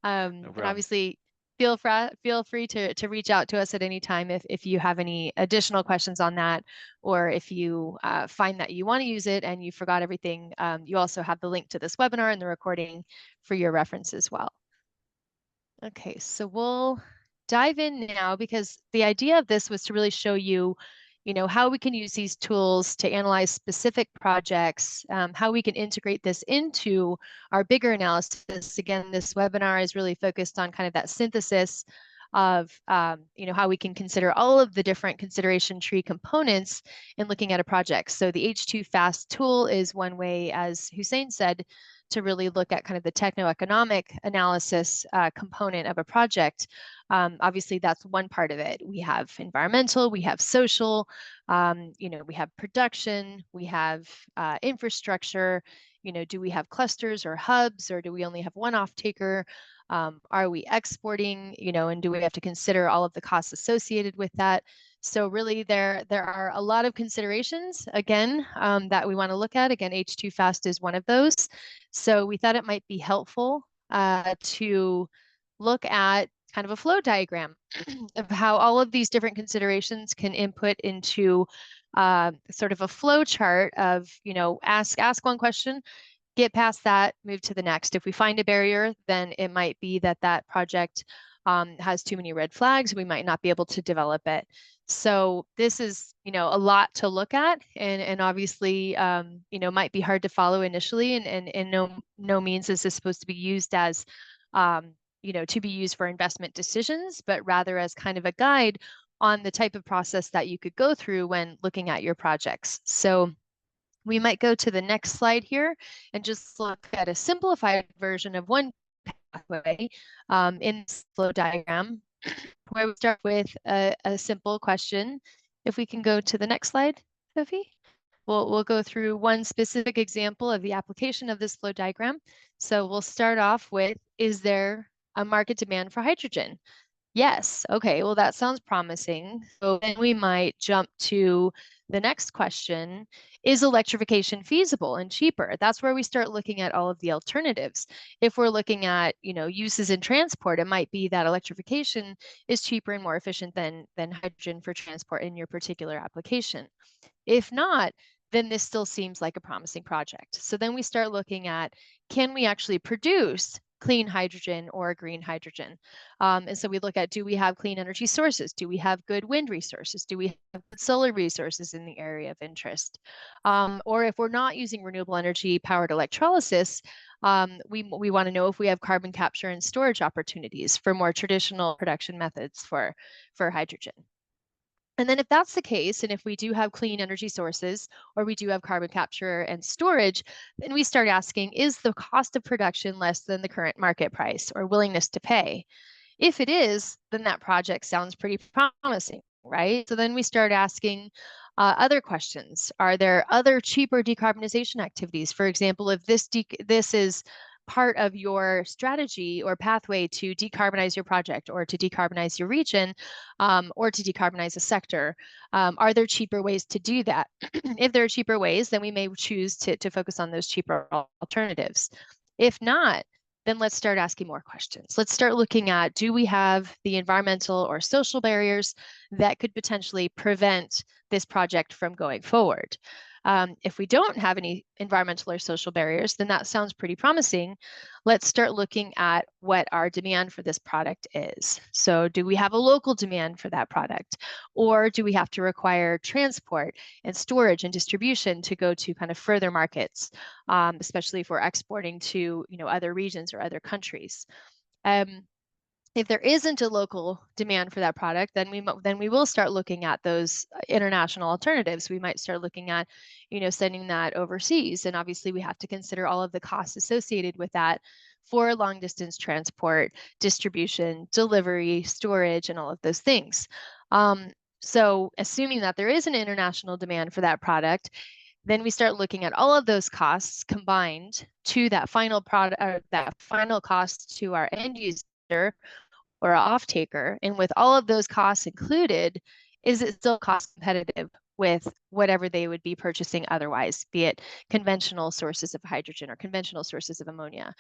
And obviously, feel free to reach out to us at any time if you have any additional questions on that, or if you find that you want to use it and you forgot everything. You also have the link to this webinar and the recording for your reference as well. Okay, so we'll dive in now, because the idea of this was to really show you, how we can use these tools to analyze specific projects, how we can integrate this into our bigger analysis. Again, this webinar is really focused on kind of that synthesis of, how we can consider all of the different consideration tree components in looking at a project. So the H2 FAST tool is one way, as Hussein said, to really look at kind of the techno-economic analysis component of a project. Obviously, that's one part of it. We have environmental, we have social, we have production, we have infrastructure. Do we have clusters or hubs, or do we only have one off-taker? Are we exporting, and do we have to consider all of the costs associated with that? So really, there are a lot of considerations, again, that we want to look at. Again, H2 FAST is one of those. So we thought it might be helpful to look at kind of a flow diagram of how all of these different considerations can input into sort of a flow chart of, ask one question, get past that, move to the next. If we find a barrier, then it might be that that project has too many red flags. We might not be able to develop it. So this is, a lot to look at, and obviously, might be hard to follow initially, and no means is this supposed to be used as, to be used for investment decisions, but rather as kind of a guide on the type of process that you could go through when looking at your projects. So we might go to the next slide here and just look at a simplified version of one pathway in this flow diagram, where we start with a simple question. If we can go to the next slide, Sophie. We'll go through one specific example of the application of this flow diagram. So we'll start off with, is there a market demand for hydrogen? Yes. Okay, well, that sounds promising. So then we might jump to the next question. Is electrification feasible and cheaper? That's where we start looking at all of the alternatives. If we're looking at, uses in transport, it might be that electrification is cheaper and more efficient than hydrogen for transport in your particular application. If not, then this still seems like a promising project. So then we start looking at, can we actually produce clean hydrogen or green hydrogen? And so we look at, do we have clean energy sources? Do we have good wind resources? Do we have good solar resources in the area of interest? Or if we're not using renewable energy powered electrolysis, we want to know if we have carbon capture and storage opportunities for more traditional production methods for hydrogen. And then if that's the case, and if we do have clean energy sources, or we do have carbon capture and storage, then we start asking, is the cost of production less than the current market price or willingness to pay? If it is, then that project sounds pretty promising, right? So then we start asking other questions. Are there other cheaper decarbonization activities? For example, if this is part of your strategy or pathway to decarbonize your project or to decarbonize your region or to decarbonize a sector, are there cheaper ways to do that? If there are cheaper ways, then we may choose to focus on those cheaper alternatives. If not, then let's start asking more questions. Let's start looking at, do we have the environmental or social barriers that could potentially prevent this project from going forward? If we don't have any environmental or social barriers, then that sounds pretty promising. Let's start looking at what our demand for this product is. So do we have a local demand for that product? Or do we have to require transport and storage and distribution to go to kind of further markets, especially if we're exporting to other regions or other countries? If there isn't a local demand for that product, then we will start looking at those international alternatives. We might start looking at, sending that overseas, and obviously we have to consider all of the costs associated with that for long distance transport, distribution, delivery, storage, and all of those things. So assuming that there is an international demand for that product, then we start looking at all of those costs combined to that final product, or that final cost to our end user or an off-taker, and with all of those costs included, is it still cost competitive with whatever they would be purchasing otherwise, be it conventional sources of hydrogen or conventional sources of ammonia,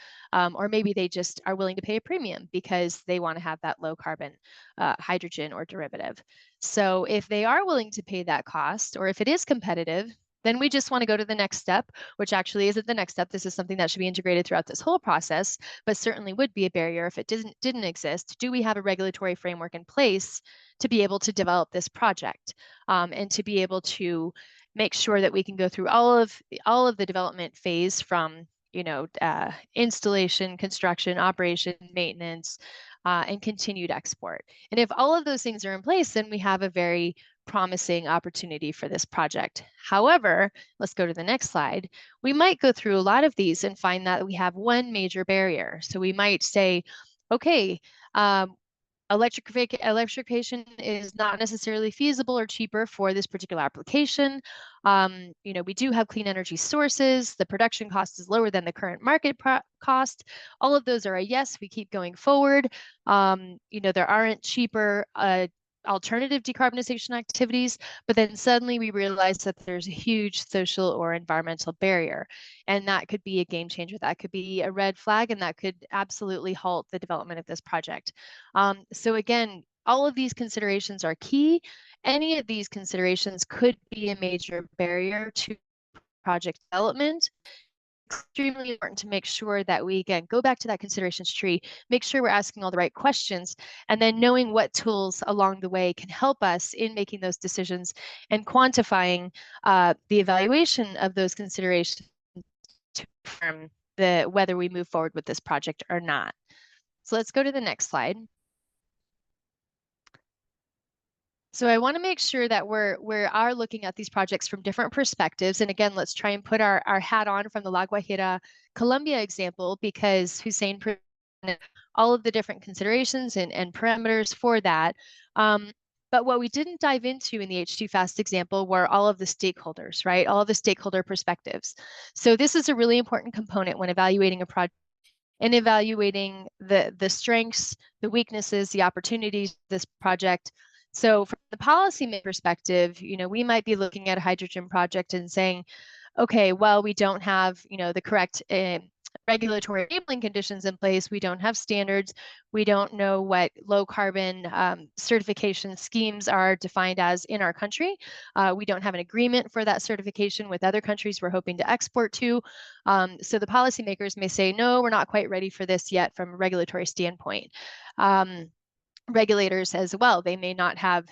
or maybe they just are willing to pay a premium because they want to have that low carbon hydrogen or derivative. So if they are willing to pay that cost, or if it is competitive, then we just want to go to the next step, which actually isn't the next step. This is something that should be integrated throughout this whole process, but certainly would be a barrier if it didn't exist. Do we have a regulatory framework in place to be able to develop this project and to be able to make sure that we can go through all of the development phase from installation, construction, operation, maintenance, and continued export? And if all of those things are in place, then we have a very promising opportunity for this project. However, let's go to the next slide. We might go through a lot of these and find that we have one major barrier. So we might say, okay, electrification is not necessarily feasible or cheaper for this particular application. We do have clean energy sources. The production cost is lower than the current market cost. All of those are a yes. We keep going forward. There aren't cheaper alternative decarbonization activities, but then suddenly we realize that there's a huge social or environmental barrier, and that could be a game changer. That could be a red flag, and that could absolutely halt the development of this project. So again, all of these considerations are key. Any of these considerations could be a major barrier to project development. Extremely important to make sure that we, again, go back to that considerations tree, make sure we're asking all the right questions, and then knowing what tools along the way can help us in making those decisions and quantifying the evaluation of those considerations to confirm whether we move forward with this project or not. So let's go to the next slide. So I want to make sure that we are looking at these projects from different perspectives. And again, let's try and put our hat on from the La Guajira, Colombia example, because Hussein presented all of the different considerations and parameters for that. But what we didn't dive into in the H2 Fast example were all of the stakeholders, right? All of the stakeholder perspectives. So this is a really important component when evaluating a project and evaluating the strengths, the weaknesses, the opportunities of this project. So from the policy perspective, we might be looking at a hydrogen project and saying, okay, well, we don't have, the correct regulatory enabling conditions in place. We don't have standards. We don't know what low carbon certification schemes are defined as in our country. We don't have an agreement for that certification with other countries we're hoping to export to. So the policymakers may say, no, we're not quite ready for this yet from a regulatory standpoint. Regulators as well, they may not have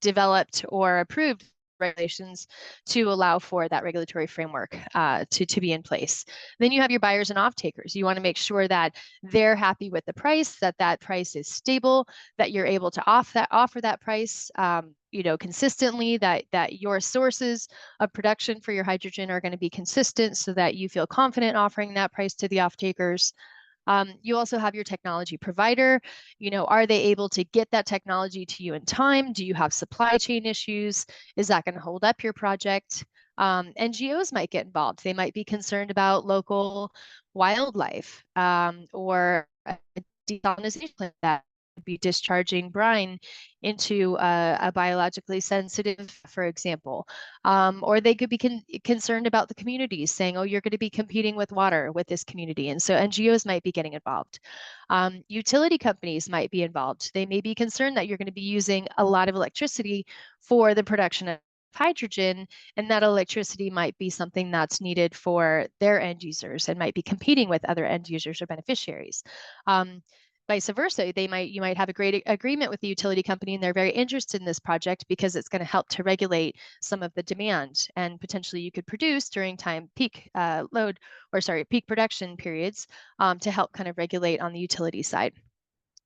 developed or approved regulations to allow for that regulatory framework to be in place. Then you have your buyers and off-takers. You want to make sure that they're happy with the price, that price is stable, that you're able to offer that price consistently, that your sources of production for your hydrogen are going to be consistent so that you feel confident offering that price to the off-takers. You also have your technology provider. Are they able to get that technology to you in time? Do you have supply chain issues? Is that going to hold up your project? NGOs might get involved. They might be concerned about local wildlife or a desalinization plant that would be discharging brine into a biologically sensitive, for example. Or they could be concerned about the communities, saying, oh, you're going to be competing with water with this community. And so NGOs might be getting involved. Utility companies might be involved. They may be concerned that you're going to be using a lot of electricity for the production of hydrogen, and that electricity might be something that's needed for their end users and might be competing with other end users or beneficiaries. Vice versa, you might have a great agreement with the utility company and they're very interested in this project because it's going to help to regulate some of the demand, and potentially you could produce during peak peak production periods to help kind of regulate on the utility side.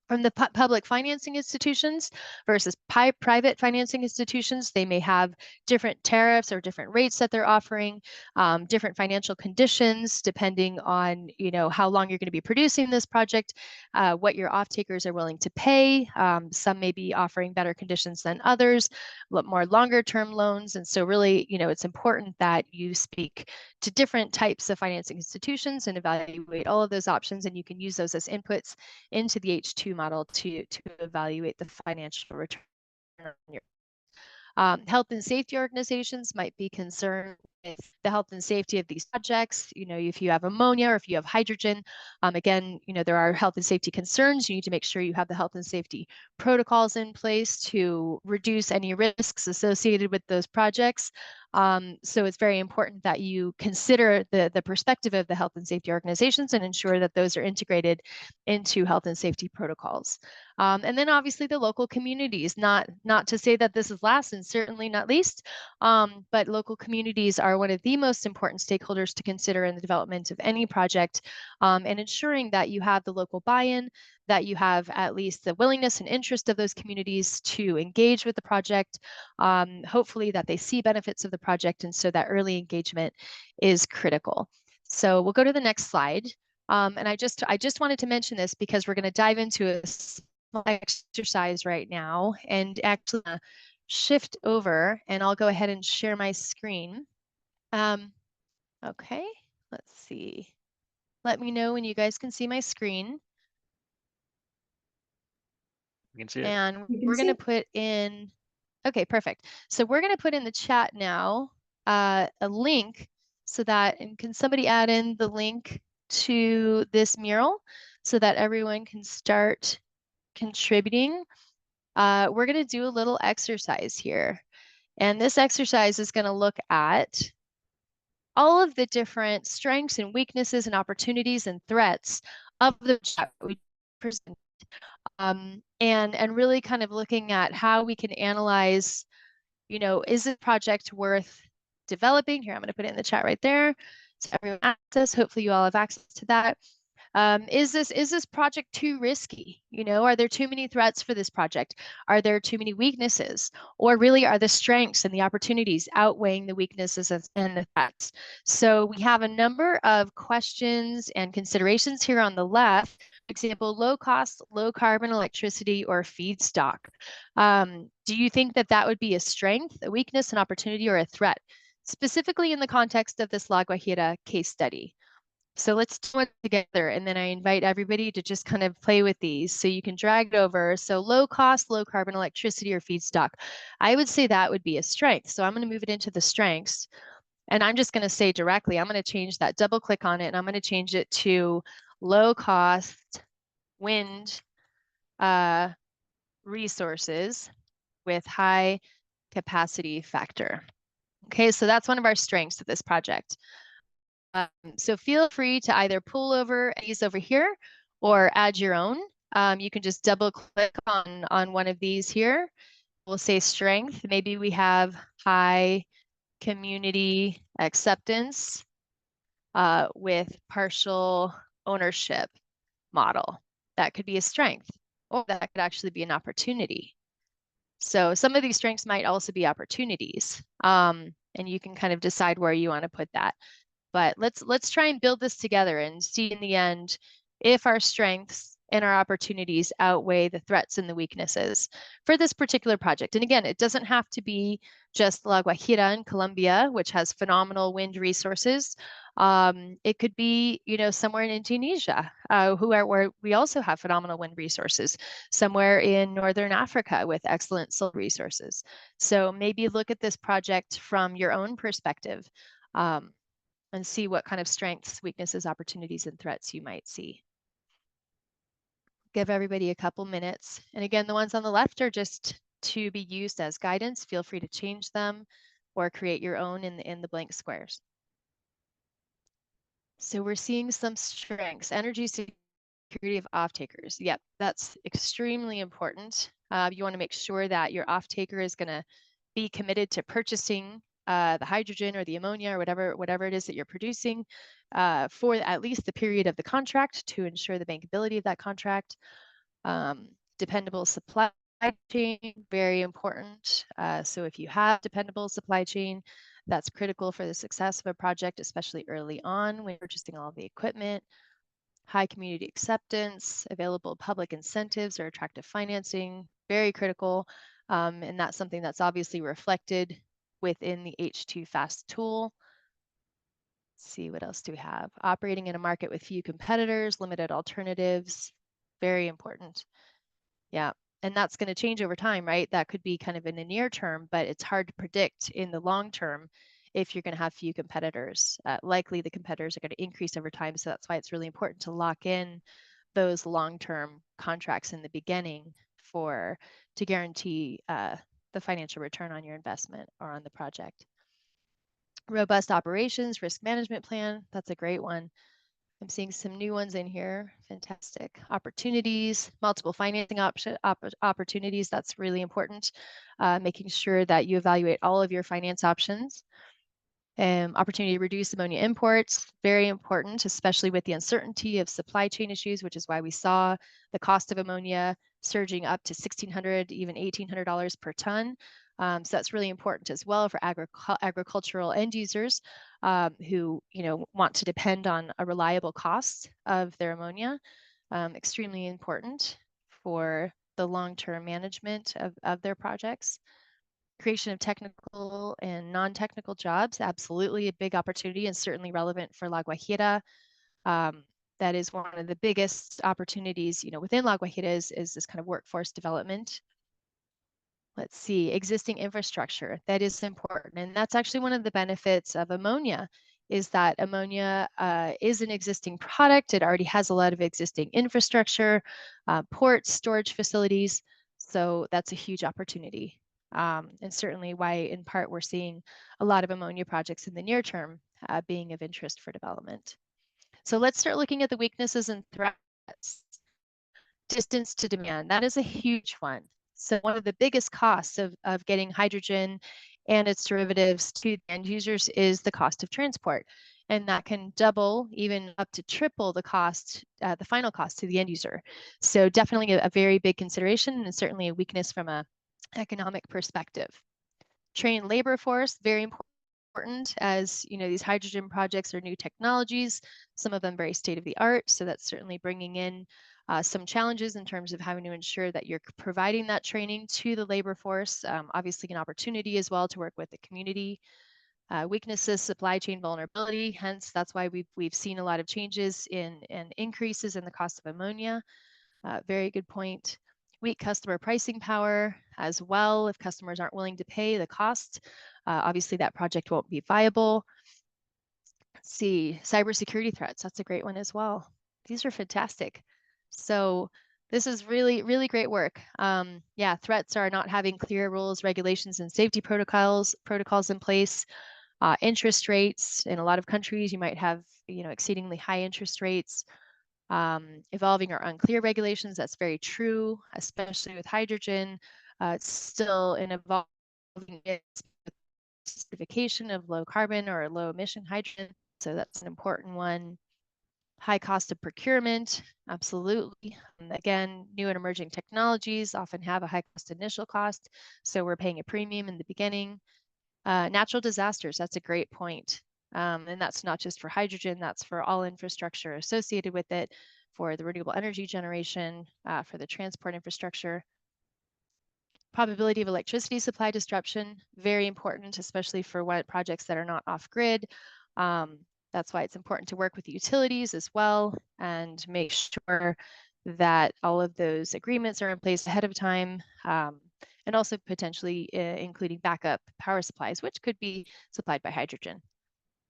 From the public financing institutions versus private financing institutions, they may have different tariffs or different rates that they're offering, different financial conditions depending on how long you're going to be producing this project, what your off-takers are willing to pay. Some may be offering better conditions than others, more longer-term loans, and so really, it's important that you speak to different types of financing institutions and evaluate all of those options, and you can use those as inputs into the H2 model to evaluate the financial return on your health and safety organizations might be concerned with the health and safety of these projects. If you have ammonia or if you have hydrogen, again, there are health and safety concerns. You need to make sure you have the health and safety protocols in place to reduce any risks associated with those projects. So it's very important that you consider the perspective of the health and safety organizations and ensure that those are integrated into health and safety protocols. And then obviously the local communities, not to say that this is last and certainly not least, but local communities are one of the most important stakeholders to consider in the development of any project, and ensuring that you have the local buy-in, that you have at least the willingness and interest of those communities to engage with the project, hopefully that they see benefits of the project, and so that early engagement is critical. So we'll go to the next slide. And I just wanted to mention this because we're going to dive into a small exercise right now and actually shift over, and I'll go ahead and share my screen. Okay, let's see. Let me know when you guys can see my screen. We can see it. And You can we're going see to put in, okay, perfect. So we're going to put in the chat now a link so that, and can somebody add in the link to this mural so that everyone can start contributing? We're going to do a little exercise here. And this exercise is going to look at all of the different strengths and weaknesses and opportunities and threats of the chat we present. And really kind of looking at how we can analyze, you know, is this project worth developing? Here, I'm going to put it in the chat right there. So everyone access, hopefully you all have access to that. Is this project too risky? You know, are there too many threats for this project? Are there too many weaknesses? Or really are the strengths and the opportunities outweighing the weaknesses and the threats? So we have a number of questions and considerations here on the left. For example, low cost, low carbon electricity or feedstock. Do you think that that would be a strength, a weakness, an opportunity, or a threat? Specifically in the context of this La Guajira case study. So let's do it together, and then I invite everybody to just kind of play with these. So you can drag it over. So low cost, low carbon electricity or feedstock. I would say that would be a strength. So I'm going to move it into the strengths. And I'm just going to say directly, I'm going to change that, double click on it, and I'm going to change it to low cost wind resources with high capacity factor. Okay, so that's one of our strengths of this project. So feel free to either pull over these over here or add your own. You can just double click on one of these here. We'll say strength. Maybe we have high community acceptance with partial ownership model. That could be a strength, or that could actually be an opportunity. So some of these strengths might also be opportunities, and you can kind of decide where you want to put that. But let's try and build this together and see in the end if our strengths and our opportunities outweigh the threats and the weaknesses for this particular project. And again, it doesn't have to be just La Guajira in Colombia, which has phenomenal wind resources. It could be, you know, somewhere in Indonesia, where we also have phenomenal wind resources, somewhere in Northern Africa with excellent solar resources. So maybe look at this project from your own perspective. And see what kind of strengths, weaknesses, opportunities, and threats you might see. Give everybody a couple minutes. And again, the ones on the left are just to be used as guidance. Feel free to change them or create your own in the blank squares. So we're seeing some strengths. Energy security of off-takers. Yep, that's extremely important. You want to make sure that your off-taker is going to be committed to purchasing the hydrogen or the ammonia or whatever it is that you're producing for at least the period of the contract to ensure the bankability of that contract. Dependable supply chain, very important. So if you have dependable supply chain, that's critical for the success of a project, especially early on when purchasing all of the equipment. High community acceptance, available public incentives or attractive financing, very critical. And that's something that's obviously reflected within the H2 Fast tool. Let's see, what else do we have? Operating in a market with few competitors, limited alternatives, very important. Yeah, and that's going to change over time, right? That could be kind of in the near term, but it's hard to predict in the long term if you're going to have few competitors. Likely the competitors are going to increase over time, so that's why it's really important to lock in those long-term contracts in the beginning to guarantee the financial return on your investment or on the project. Robust operations, risk management plan, that's a great one. I'm seeing some new ones in here. Fantastic. Opportunities, multiple financing opportunities. That's really important. Making sure that you evaluate all of your finance options. Opportunity to reduce ammonia imports, very important, especially with the uncertainty of supply chain issues, which is why we saw the cost of ammonia surging up to $1,600, even $1,800 per ton. So that's really important as well for agricultural end users who, you know, want to depend on a reliable cost of their ammonia. Extremely important for the long-term management of their projects. Creation of technical and non-technical jobs, absolutely a big opportunity and certainly relevant for La Guajira. That is one of the biggest opportunities, within La Guajira is this kind of workforce development. Let's see, existing infrastructure, that is important. And that's actually one of the benefits of ammonia, is that ammonia is an existing product. It already has a lot of existing infrastructure, ports, storage facilities. So that's a huge opportunity. And certainly why, in part, we're seeing a lot of ammonia projects in the near term being of interest for development. So let's start looking at the weaknesses and threats. Distance to demand, that is a huge one. So one of the biggest costs of getting hydrogen and its derivatives to the end users is the cost of transport. And that can double, even up to triple the cost, the final cost to the end user. So definitely a very big consideration, and certainly a weakness from an economic perspective. Trained labor force, very important, as these hydrogen projects are new technologies, some of them very state of the art. So that's certainly bringing in some challenges in terms of having to ensure that you're providing that training to the labor force. Obviously an opportunity as well to work with the community. Weaknesses, supply chain vulnerability. Hence, that's why we've seen a lot of changes and increases in the cost of ammonia. Very good point. Weak customer pricing power as well. If customers aren't willing to pay the cost, obviously that project won't be viable. Let's see, cybersecurity threats. That's a great one as well. These are fantastic. So this is really, really great work. Yeah, threats are not having clear rules, regulations, and safety protocols in place. Interest rates in a lot of countries, you might have exceedingly high interest rates. Evolving or unclear regulations, that's very true, especially with hydrogen. It's still an evolving certification of low carbon or low emission hydrogen. So that's an important one. High cost of procurement, absolutely. And again, new and emerging technologies often have a high cost initial cost, so we're paying a premium in the beginning. Natural disasters, that's a great point. And that's not just for hydrogen, that's for all infrastructure associated with it, for the renewable energy generation, for the transport infrastructure. Probability of electricity supply disruption, very important, especially for projects that are not off grid. That's why it's important to work with the utilities as well and make sure that all of those agreements are in place ahead of time, and also potentially including backup power supplies, which could be supplied by hydrogen.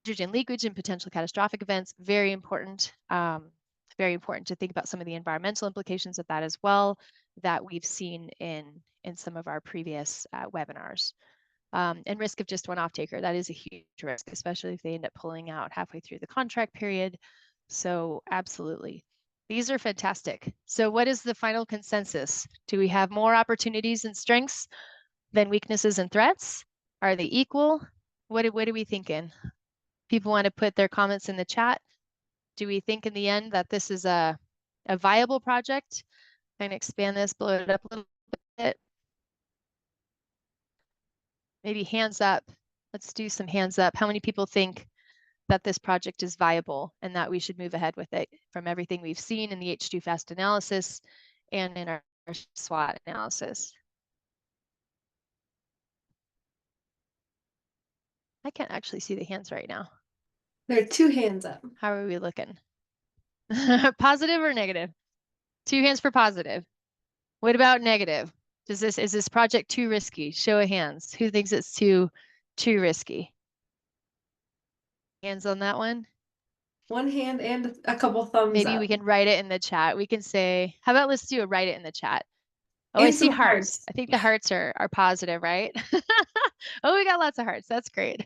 Hydrogen leakage and potential catastrophic events, very important. Very important to think about some of the environmental implications of that as well, that we've seen in some of our previous webinars. And risk of just one off-taker, that is a huge risk, especially if they end up pulling out halfway through the contract period. So absolutely. These are fantastic. So what is the final consensus? Do we have more opportunities and strengths than weaknesses and threats? Are they equal? What are we thinking? People want to put their comments in the chat. Do we think in the end that this is a viable project? I'm going to expand this, blow it up a little bit. Maybe hands up. Let's do some hands up. How many people think that this project is viable and that we should move ahead with it from everything we've seen in the H2 FAST analysis and in our SWOT analysis? I can't actually see the hands right now. There are 2 hands up. How are we looking? Positive or negative? 2 hands for positive. What about negative? Is this project too risky? Show of hands. Who thinks it's too risky? Hands on that one? 1 hand and a couple thumbs Maybe up. we can write it in the chat. We can say, how about let's do a write it in the chat. Oh, I And see some hearts. hearts. I think the hearts are positive, right? Oh, we got lots of hearts. That's great.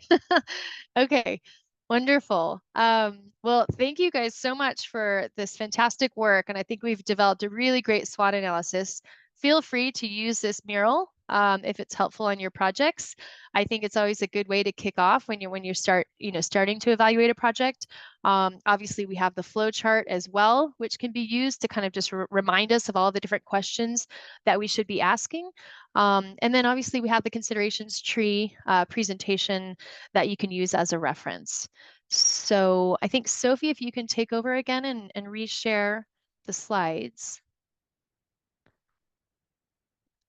Okay, wonderful. Well, thank you guys so much for this fantastic work. And I think we've developed a really great SWOT analysis. Feel free to use this mural if it's helpful on your projects. I think it's always a good way to kick off when you starting to evaluate a project. Obviously, we have the flow chart as well, which can be used to kind of just remind us of all the different questions that we should be asking. And then obviously we have the considerations tree presentation that you can use as a reference. So I think, Sophie, if you can take over again and reshare the slides.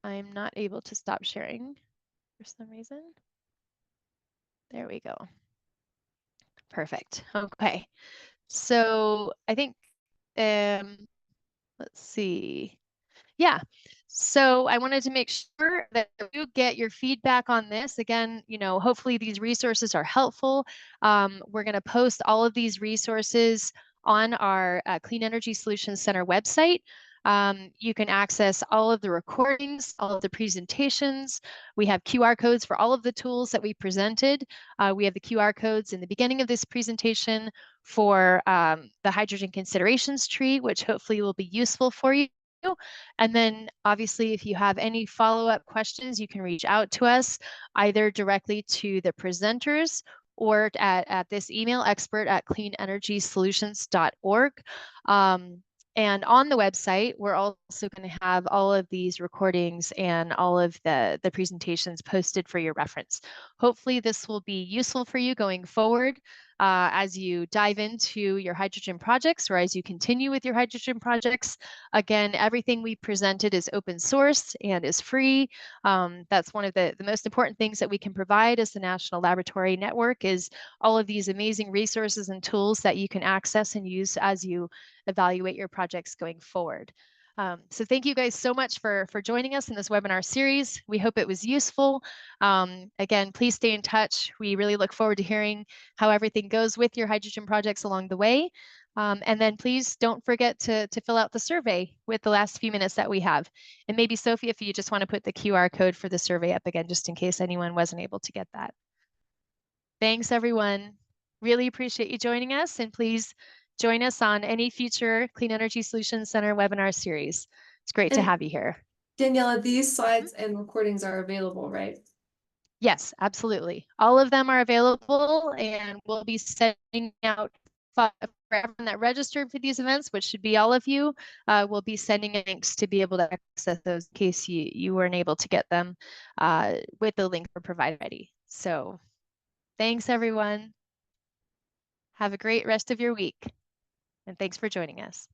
I'm not able to stop sharing for some reason. There we go. Perfect. Okay. So I think let's see. Yeah. So I wanted to make sure that you get your feedback on this. Again, hopefully these resources are helpful. We're going to post all of these resources on our Clean Energy Solutions Center website. You can access all of the recordings, all of the presentations. We have QR codes for all of the tools that we presented. We have the QR codes in the beginning of this presentation for the hydrogen considerations tree, which hopefully will be useful for you. And then obviously, if you have any follow-up questions, you can reach out to us either directly to the presenters or at this email, expert@cleanenergysolutions.org. And on the website, we're also going to have all of these recordings and all of the presentations posted for your reference. Hopefully this will be useful for you going forward as you dive into your hydrogen projects or as you continue with your hydrogen projects. Again, everything we presented is open source and is free. That's one of the most important things that we can provide as the National Laboratory Network is all of these amazing resources and tools that you can access and use as you evaluate your projects going forward. So thank you guys so much for joining us in this webinar series. We hope it was useful. Again, please stay in touch. We really look forward to hearing how everything goes with your hydrogen projects along the way. And then please don't forget to fill out the survey with the last few minutes that we have. And maybe Sophie, if you just want to put the QR code for the survey up again, just in case anyone wasn't able to get that. Thanks, everyone. Really appreciate you joining us, and please join us on any future Clean Energy Solutions Center webinar series. It's great to have you here. Daniela, these slides and recordings are available, right? Yes, absolutely. All of them are available, and we'll be sending out for everyone that registered for these events, which should be all of you. We'll be sending links to be able to access those in case you weren't able to get them with the link provided already. So thanks, everyone. Have a great rest of your week, and thanks for joining us.